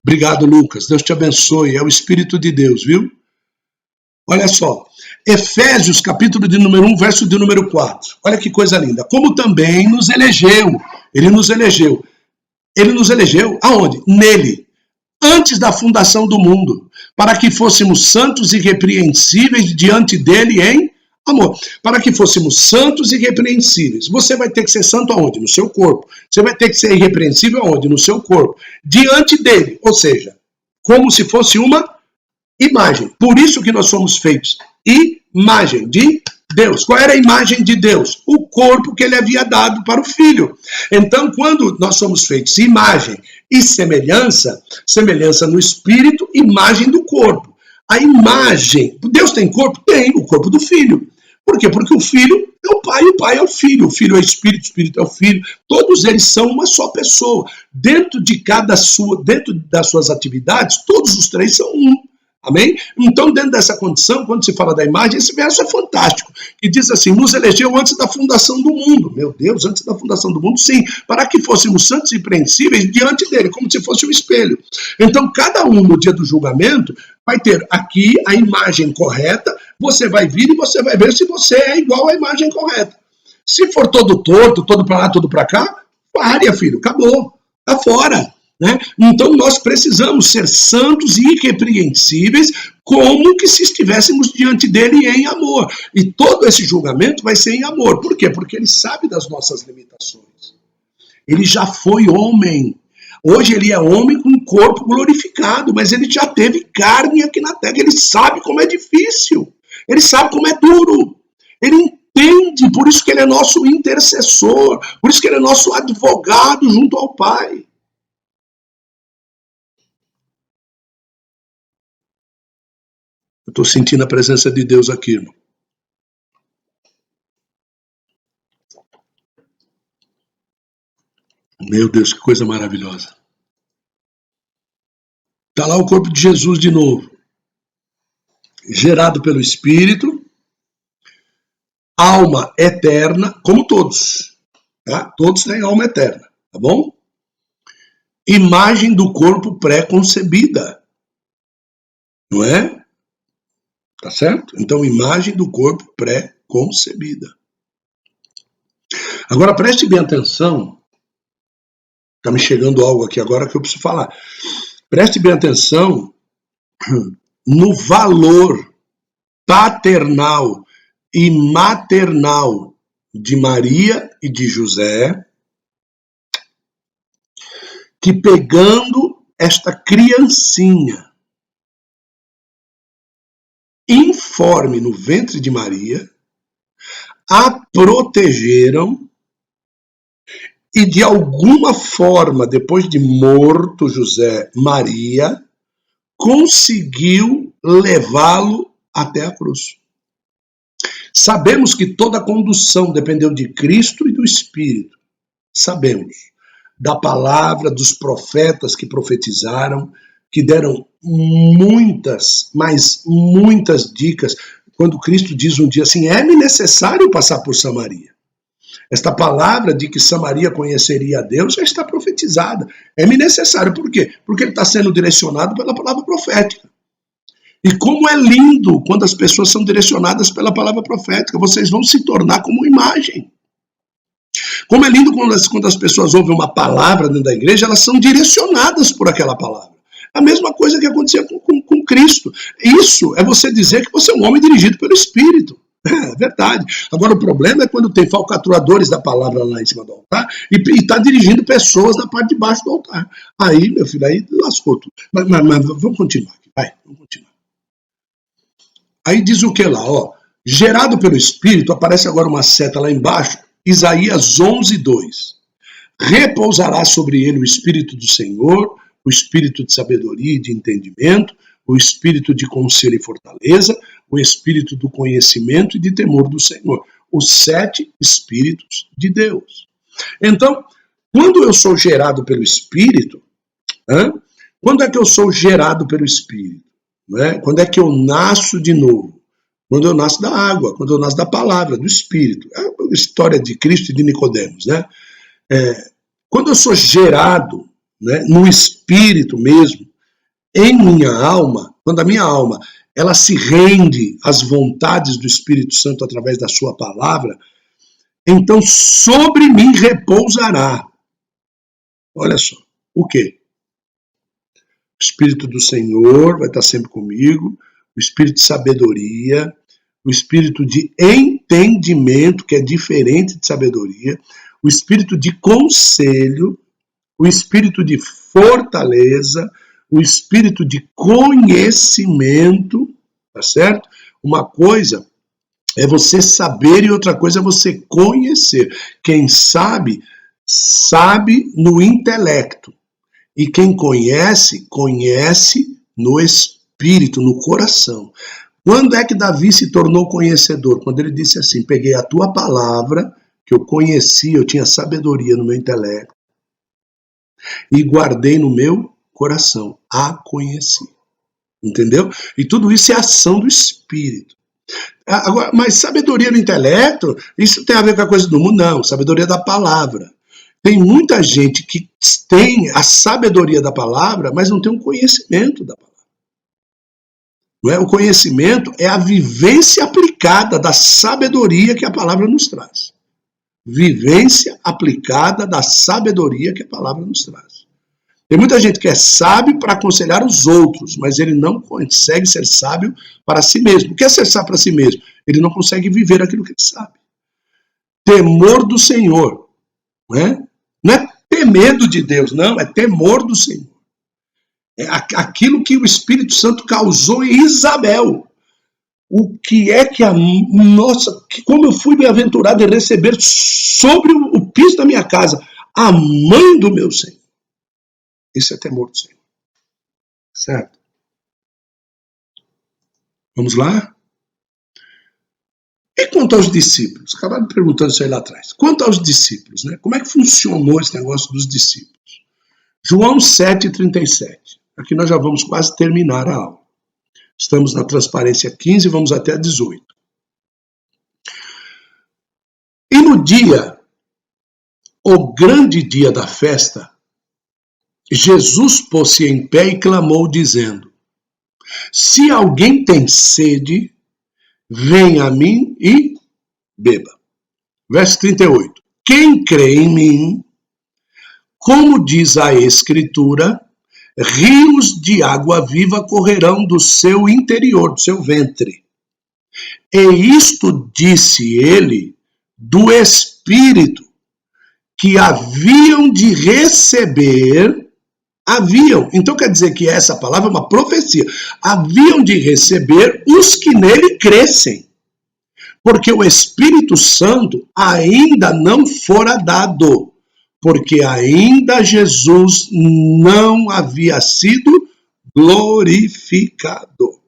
Obrigado, Lucas. Deus te abençoe. É o Espírito de Deus, viu? Olha só. Efésios, capítulo de número 1, verso de número 4. Olha que coisa linda. Como também nos elegeu. Ele nos elegeu. Ele nos elegeu aonde? Nele. Antes da fundação do mundo. Para que fôssemos santos e irrepreensíveis diante dele em Amor. Para que fôssemos santos e irrepreensíveis. Você vai ter que ser santo aonde? No seu corpo. Você vai ter que ser irrepreensível aonde? No seu corpo. Diante dele. Ou seja, como se fosse uma imagem. Por isso que nós somos feitos imagem de Deus. Qual era a imagem de Deus? O corpo que ele havia dado para o filho. Então, quando nós somos feitos imagem e semelhança, semelhança no espírito, imagem do corpo. A imagem, Deus tem corpo? Tem, o corpo do filho. Por quê? Porque o filho é o pai é o filho é o espírito é o filho. Todos eles são uma só pessoa. Dentro das suas atividades, todos os três são um. Amém? Então, dentro dessa condição, quando se fala da imagem, esse verso é fantástico, que diz assim, nos elegeu antes da fundação do mundo. Meu Deus, antes da fundação do mundo, sim, para que fôssemos santos e irrepreensíveis diante dele, como se fosse um espelho. Então, cada um, no dia do julgamento, vai ter aqui a imagem correta, você vai vir e você vai ver se você é igual à imagem correta. Se for todo torto, todo para lá, todo para cá, pare, filho, acabou, tá fora. Né? Então nós precisamos ser santos e irrepreensíveis, como que se estivéssemos diante dele em amor. E todo esse julgamento vai ser em amor. Por quê? Porque ele sabe das nossas limitações. Ele já foi homem. Hoje ele é homem com um corpo glorificado, mas ele já teve carne aqui na terra. Ele sabe como é difícil. Ele sabe como é duro. Ele entende, por isso que ele é nosso intercessor, por isso que ele é nosso advogado junto ao Pai. Eu estou sentindo a presença de Deus aqui, irmão. Meu Deus, que coisa maravilhosa. Está lá o corpo de Jesus de novo. Gerado pelo Espírito. Alma eterna, como todos. Tá? Todos têm alma eterna, tá bom? Imagem do corpo pré-concebida. Não é? Tá certo? Então, imagem do corpo pré-concebida. Agora, preste bem atenção. Está me chegando algo aqui agora que eu preciso falar. Preste bem atenção no valor paternal e maternal de Maria e de José, que pegando esta criancinha informe no ventre de Maria, a protegeram e de alguma forma, depois de morto José, Maria conseguiu levá-lo até a cruz. Sabemos que toda a condução dependeu de Cristo e do Espírito. Sabemos da palavra dos profetas que profetizaram, que deram muitas, mas muitas dicas, quando Cristo diz um dia assim, é-me necessário passar por Samaria. Esta palavra de que Samaria conheceria a Deus já está profetizada. É-me necessário, por quê? Porque ele está sendo direcionado pela palavra profética. E como é lindo quando as pessoas são direcionadas pela palavra profética, vocês vão se tornar como imagem. Como é lindo quando as pessoas ouvem uma palavra dentro da igreja, elas são direcionadas por aquela palavra. A mesma coisa que acontecia com Cristo. Isso é você dizer que você é um homem dirigido pelo Espírito. É verdade. Agora o problema é quando tem falcatruadores da palavra lá em cima do altar e está dirigindo pessoas na parte de baixo do altar. Aí, meu filho, aí lascou tudo. Mas vamos continuar aqui. Vai, vamos continuar. Aí diz o que lá? Ó, gerado pelo Espírito, aparece agora uma seta lá embaixo, Isaías 11:2. Repousará sobre ele o Espírito do Senhor, o Espírito de sabedoria e de entendimento, o Espírito de conselho e fortaleza, o Espírito do conhecimento e de temor do Senhor. Os 7 Espíritos de Deus. Então, quando eu sou gerado pelo Espírito, quando é que eu sou gerado pelo Espírito? Né? Quando é que eu nasço de novo? Quando eu nasço da água, quando eu nasço da palavra, do Espírito. É a história de Cristo e de Nicodemos, né? Quando eu sou gerado, né, no Espírito mesmo, em minha alma, quando a minha alma ela se rende às vontades do Espírito Santo através da sua palavra, então sobre mim repousará. Olha só, o quê? O Espírito do Senhor vai estar sempre comigo, o Espírito de sabedoria, o espírito de entendimento, que é diferente de sabedoria, o espírito de conselho, o espírito de fortaleza, o espírito de conhecimento, tá certo? Uma coisa é você saber e outra coisa é você conhecer. Quem sabe, sabe no intelecto. E quem conhece, conhece no espírito, no coração. Quando é que Davi se tornou conhecedor? Quando ele disse assim, peguei a tua palavra, que eu conheci, eu tinha sabedoria no meu intelecto, e guardei no meu coração. A conheci. Entendeu? E tudo isso é ação do espírito. Agora, mas sabedoria no intelecto, isso tem a ver com a coisa do mundo? Não, sabedoria da palavra. Tem muita gente que tem a sabedoria da palavra, mas não tem um conhecimento da palavra. Não é? O conhecimento é a vivência aplicada da sabedoria que a palavra nos traz. Vivência aplicada da sabedoria que a palavra nos traz. Tem muita gente que é sábio para aconselhar os outros, mas ele não consegue ser sábio para si mesmo. O que é ser sábio para si mesmo? Ele não consegue viver aquilo que ele sabe. Temor do Senhor. Não é ter medo de Deus, não, é temor do Senhor. É aquilo que o Espírito Santo causou em Isabel. O que é que como eu fui bem-aventurado em receber sobre o piso da minha casa a mãe do meu Senhor. Isso é temor do Senhor. Certo? Vamos lá? E quanto aos discípulos? Acabaram me perguntando isso aí lá atrás. Quanto aos discípulos, né? Como é que funcionou esse negócio dos discípulos? João 7,37. Aqui nós já vamos quase terminar a aula. Estamos na transparência 15, vamos até a 18. E no dia, o grande dia da festa, Jesus pôs-se em pé e clamou, dizendo: se alguém tem sede, venha a mim e beba. Verso 38. Quem crê em mim, como diz a Escritura, rios de água viva correrão do seu interior, do seu ventre. E isto disse ele do Espírito que haviam de receber. Então quer dizer que essa palavra é uma profecia. Haviam de receber os que nele crescem. Porque o Espírito Santo ainda não fora dado. Porque ainda Jesus não havia sido glorificado.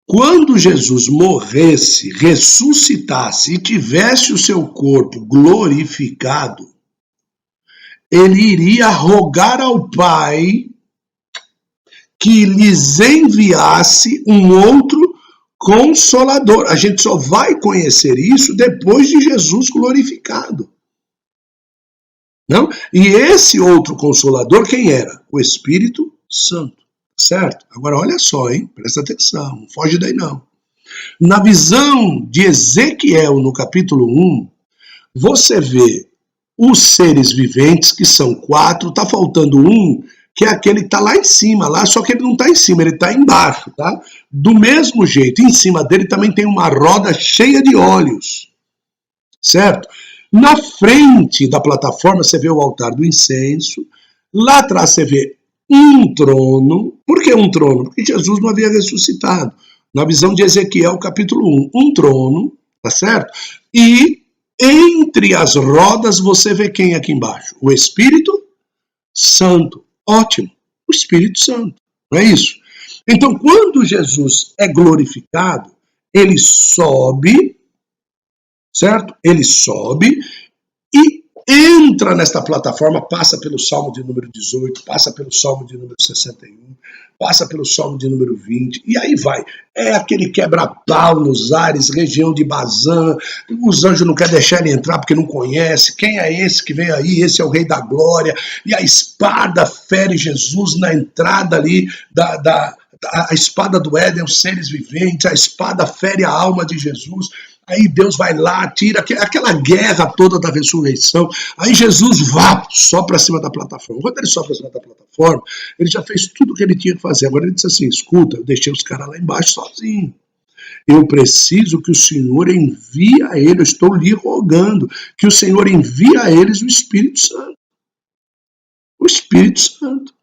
Quando Jesus morresse, ressuscitasse e tivesse o seu corpo glorificado, ele iria rogar ao Pai que lhes enviasse um outro Consolador. A gente só vai conhecer isso depois de Jesus glorificado. Não? E esse outro Consolador, quem era? O Espírito Santo. Certo? Agora olha só, hein? Presta atenção, não foge daí não. Na visão de Ezequiel, no capítulo 1, você vê os seres viventes, que são 4, tá faltando um, que é aquele que está lá em cima, lá, só que ele não está em cima, ele está embaixo, tá? Do mesmo jeito, em cima dele também tem uma roda cheia de olhos, certo? Na frente da plataforma você vê o altar do incenso, lá atrás você vê um trono. Por que um trono? Porque Jesus não havia ressuscitado. Na visão de Ezequiel, capítulo 1, um trono, tá certo? E entre as rodas você vê quem aqui embaixo? O Espírito Santo. Ótimo, o Espírito Santo, não é isso? Então, quando Jesus é glorificado, ele sobe, certo? Ele sobe e entra nesta plataforma, passa pelo Salmo de número 18, passa pelo Salmo de número 61, passa pelo Salmo de número 20, e aí vai. É aquele quebra-pau nos ares, região de Bazã, os anjos não querem deixar ele entrar porque não conhece. Quem é esse que vem aí? Esse é o Rei da Glória. E a espada fere Jesus na entrada ali a espada do Éden, os seres viventes, a espada fere a alma de Jesus. Aí Deus vai lá, tira aquela guerra toda da ressurreição. Aí Jesus só para cima da plataforma. Quando ele sobe para cima da plataforma, ele já fez tudo o que ele tinha que fazer. Agora ele disse assim, escuta, eu deixei os caras lá embaixo sozinhos. Eu preciso que o Senhor envie a eles, eu estou lhe rogando, que o Senhor envie a eles o Espírito Santo. O Espírito Santo.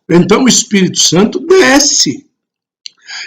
Então o Espírito Santo desce.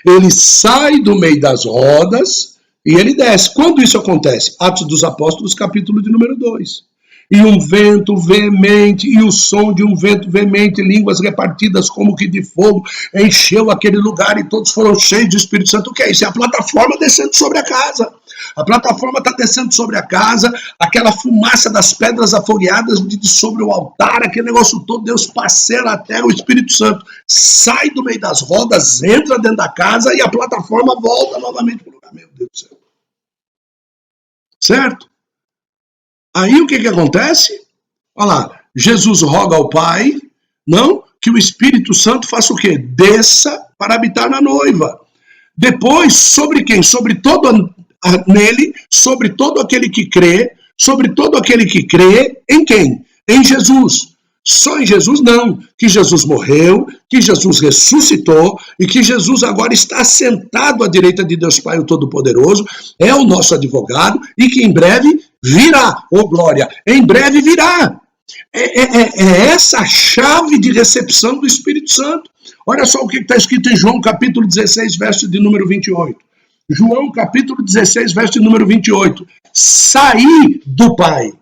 Ele sai do meio das rodas e ele desce. Quando isso acontece? Atos dos Apóstolos, capítulo de número 2. E um vento veemente, e o som de um vento veemente, línguas repartidas como que de fogo, encheu aquele lugar e todos foram cheios do Espírito Santo. O que é isso? É a plataforma descendo sobre a casa. A plataforma está descendo sobre a casa, aquela fumaça das pedras afogueadas de sobre o altar, aquele negócio todo, Deus passeia na terra, o Espírito Santo sai do meio das rodas, entra dentro da casa e a plataforma volta novamente para o lugar. Meu Deus do céu. Certo? Aí o que acontece? Olha lá, Jesus roga ao Pai, não, que o Espírito Santo faça o quê? Desça para habitar na noiva. Depois, sobre quem? Sobre todo nele, sobre todo aquele que crê, sobre todo aquele que crê em quem? Em Jesus. Só em Jesus não, que Jesus morreu, que Jesus ressuscitou e que Jesus agora está sentado à direita de Deus Pai o Todo-Poderoso, é o nosso advogado e que em breve virá, ô glória, em breve virá. É essa a chave de recepção do Espírito Santo. Olha só o que está escrito em João capítulo 16, verso de número 28. João capítulo 16, verso de número 28. Saí do Pai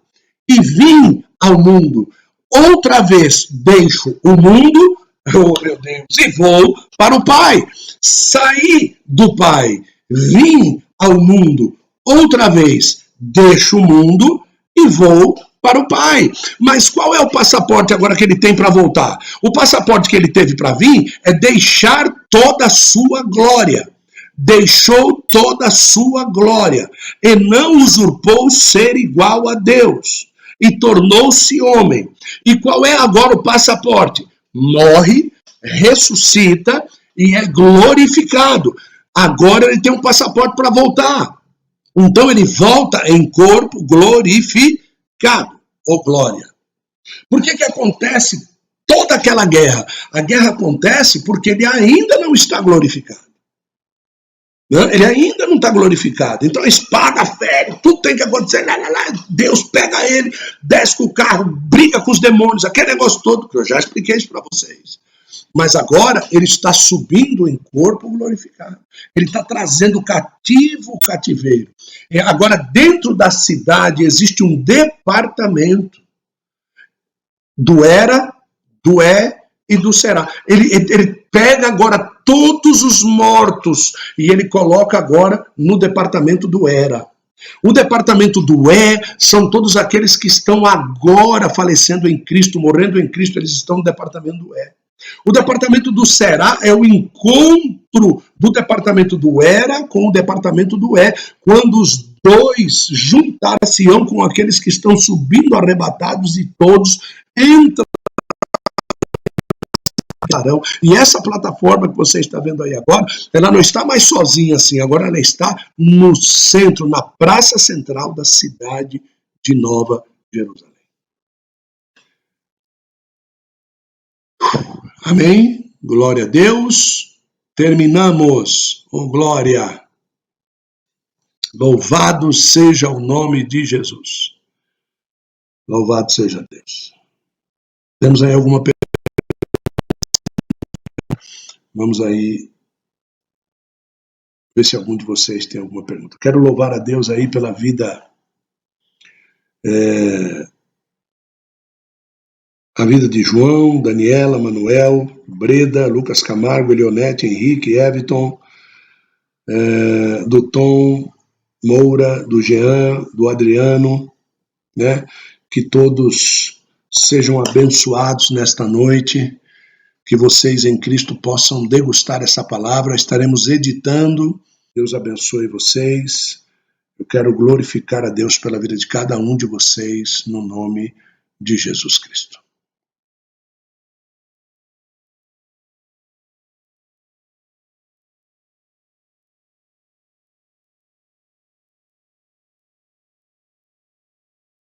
e vim ao mundo. Outra vez deixo o mundo, oh meu Deus, e vou para o Pai. Saí do Pai, vim ao mundo. Outra vez deixo o mundo e vou para o Pai. Mas qual é o passaporte agora que ele tem para voltar? O passaporte que ele teve para vir é deixar toda a sua glória. Deixou toda a sua glória e não usurpou ser igual a Deus. E tornou-se homem. E qual é agora o passaporte? Morre, ressuscita e é glorificado. Agora ele tem um passaporte para voltar. Então ele volta em corpo glorificado. Ô glória. Por que acontece toda aquela guerra? A guerra acontece porque ele ainda não está glorificado. Ele ainda não está glorificado. Então a espada fere, tudo tem que acontecer. Deus pega ele, desce com o carro, briga com os demônios, aquele negócio todo, que eu já expliquei isso para vocês. Mas agora ele está subindo em corpo glorificado. Ele está trazendo cativo o cativeiro. Agora, dentro da cidade, existe um departamento do era, do é e do será. Ele pega agora todos os mortos e ele coloca agora no departamento do era. O departamento do são todos aqueles que estão agora falecendo em Cristo, morrendo em Cristo, eles estão no departamento do O departamento do será é o encontro do departamento do era com o departamento do quando os dois juntar-se-ão com aqueles que estão subindo arrebatados e todos entram. E essa plataforma que você está vendo aí agora, ela não está mais sozinha assim, agora ela está no centro, na praça central da cidade de Nova Jerusalém. Amém? Glória a Deus. Terminamos. Oh, glória. Louvado seja o nome de Jesus. Louvado seja Deus. Temos aí alguma pergunta? Vamos aí ver se algum de vocês tem alguma pergunta. Quero louvar a Deus aí pela vida, a vida de João, Daniela, Manuel, Breda, Lucas Camargo, Leonete, Henrique, Everton, do Tom, Moura, do Jean, do Adriano, né? Que todos sejam abençoados nesta noite. Que vocês em Cristo possam degustar essa palavra. Estaremos editando. Deus abençoe vocês. Eu quero glorificar a Deus pela vida de cada um de vocês, no nome de Jesus Cristo.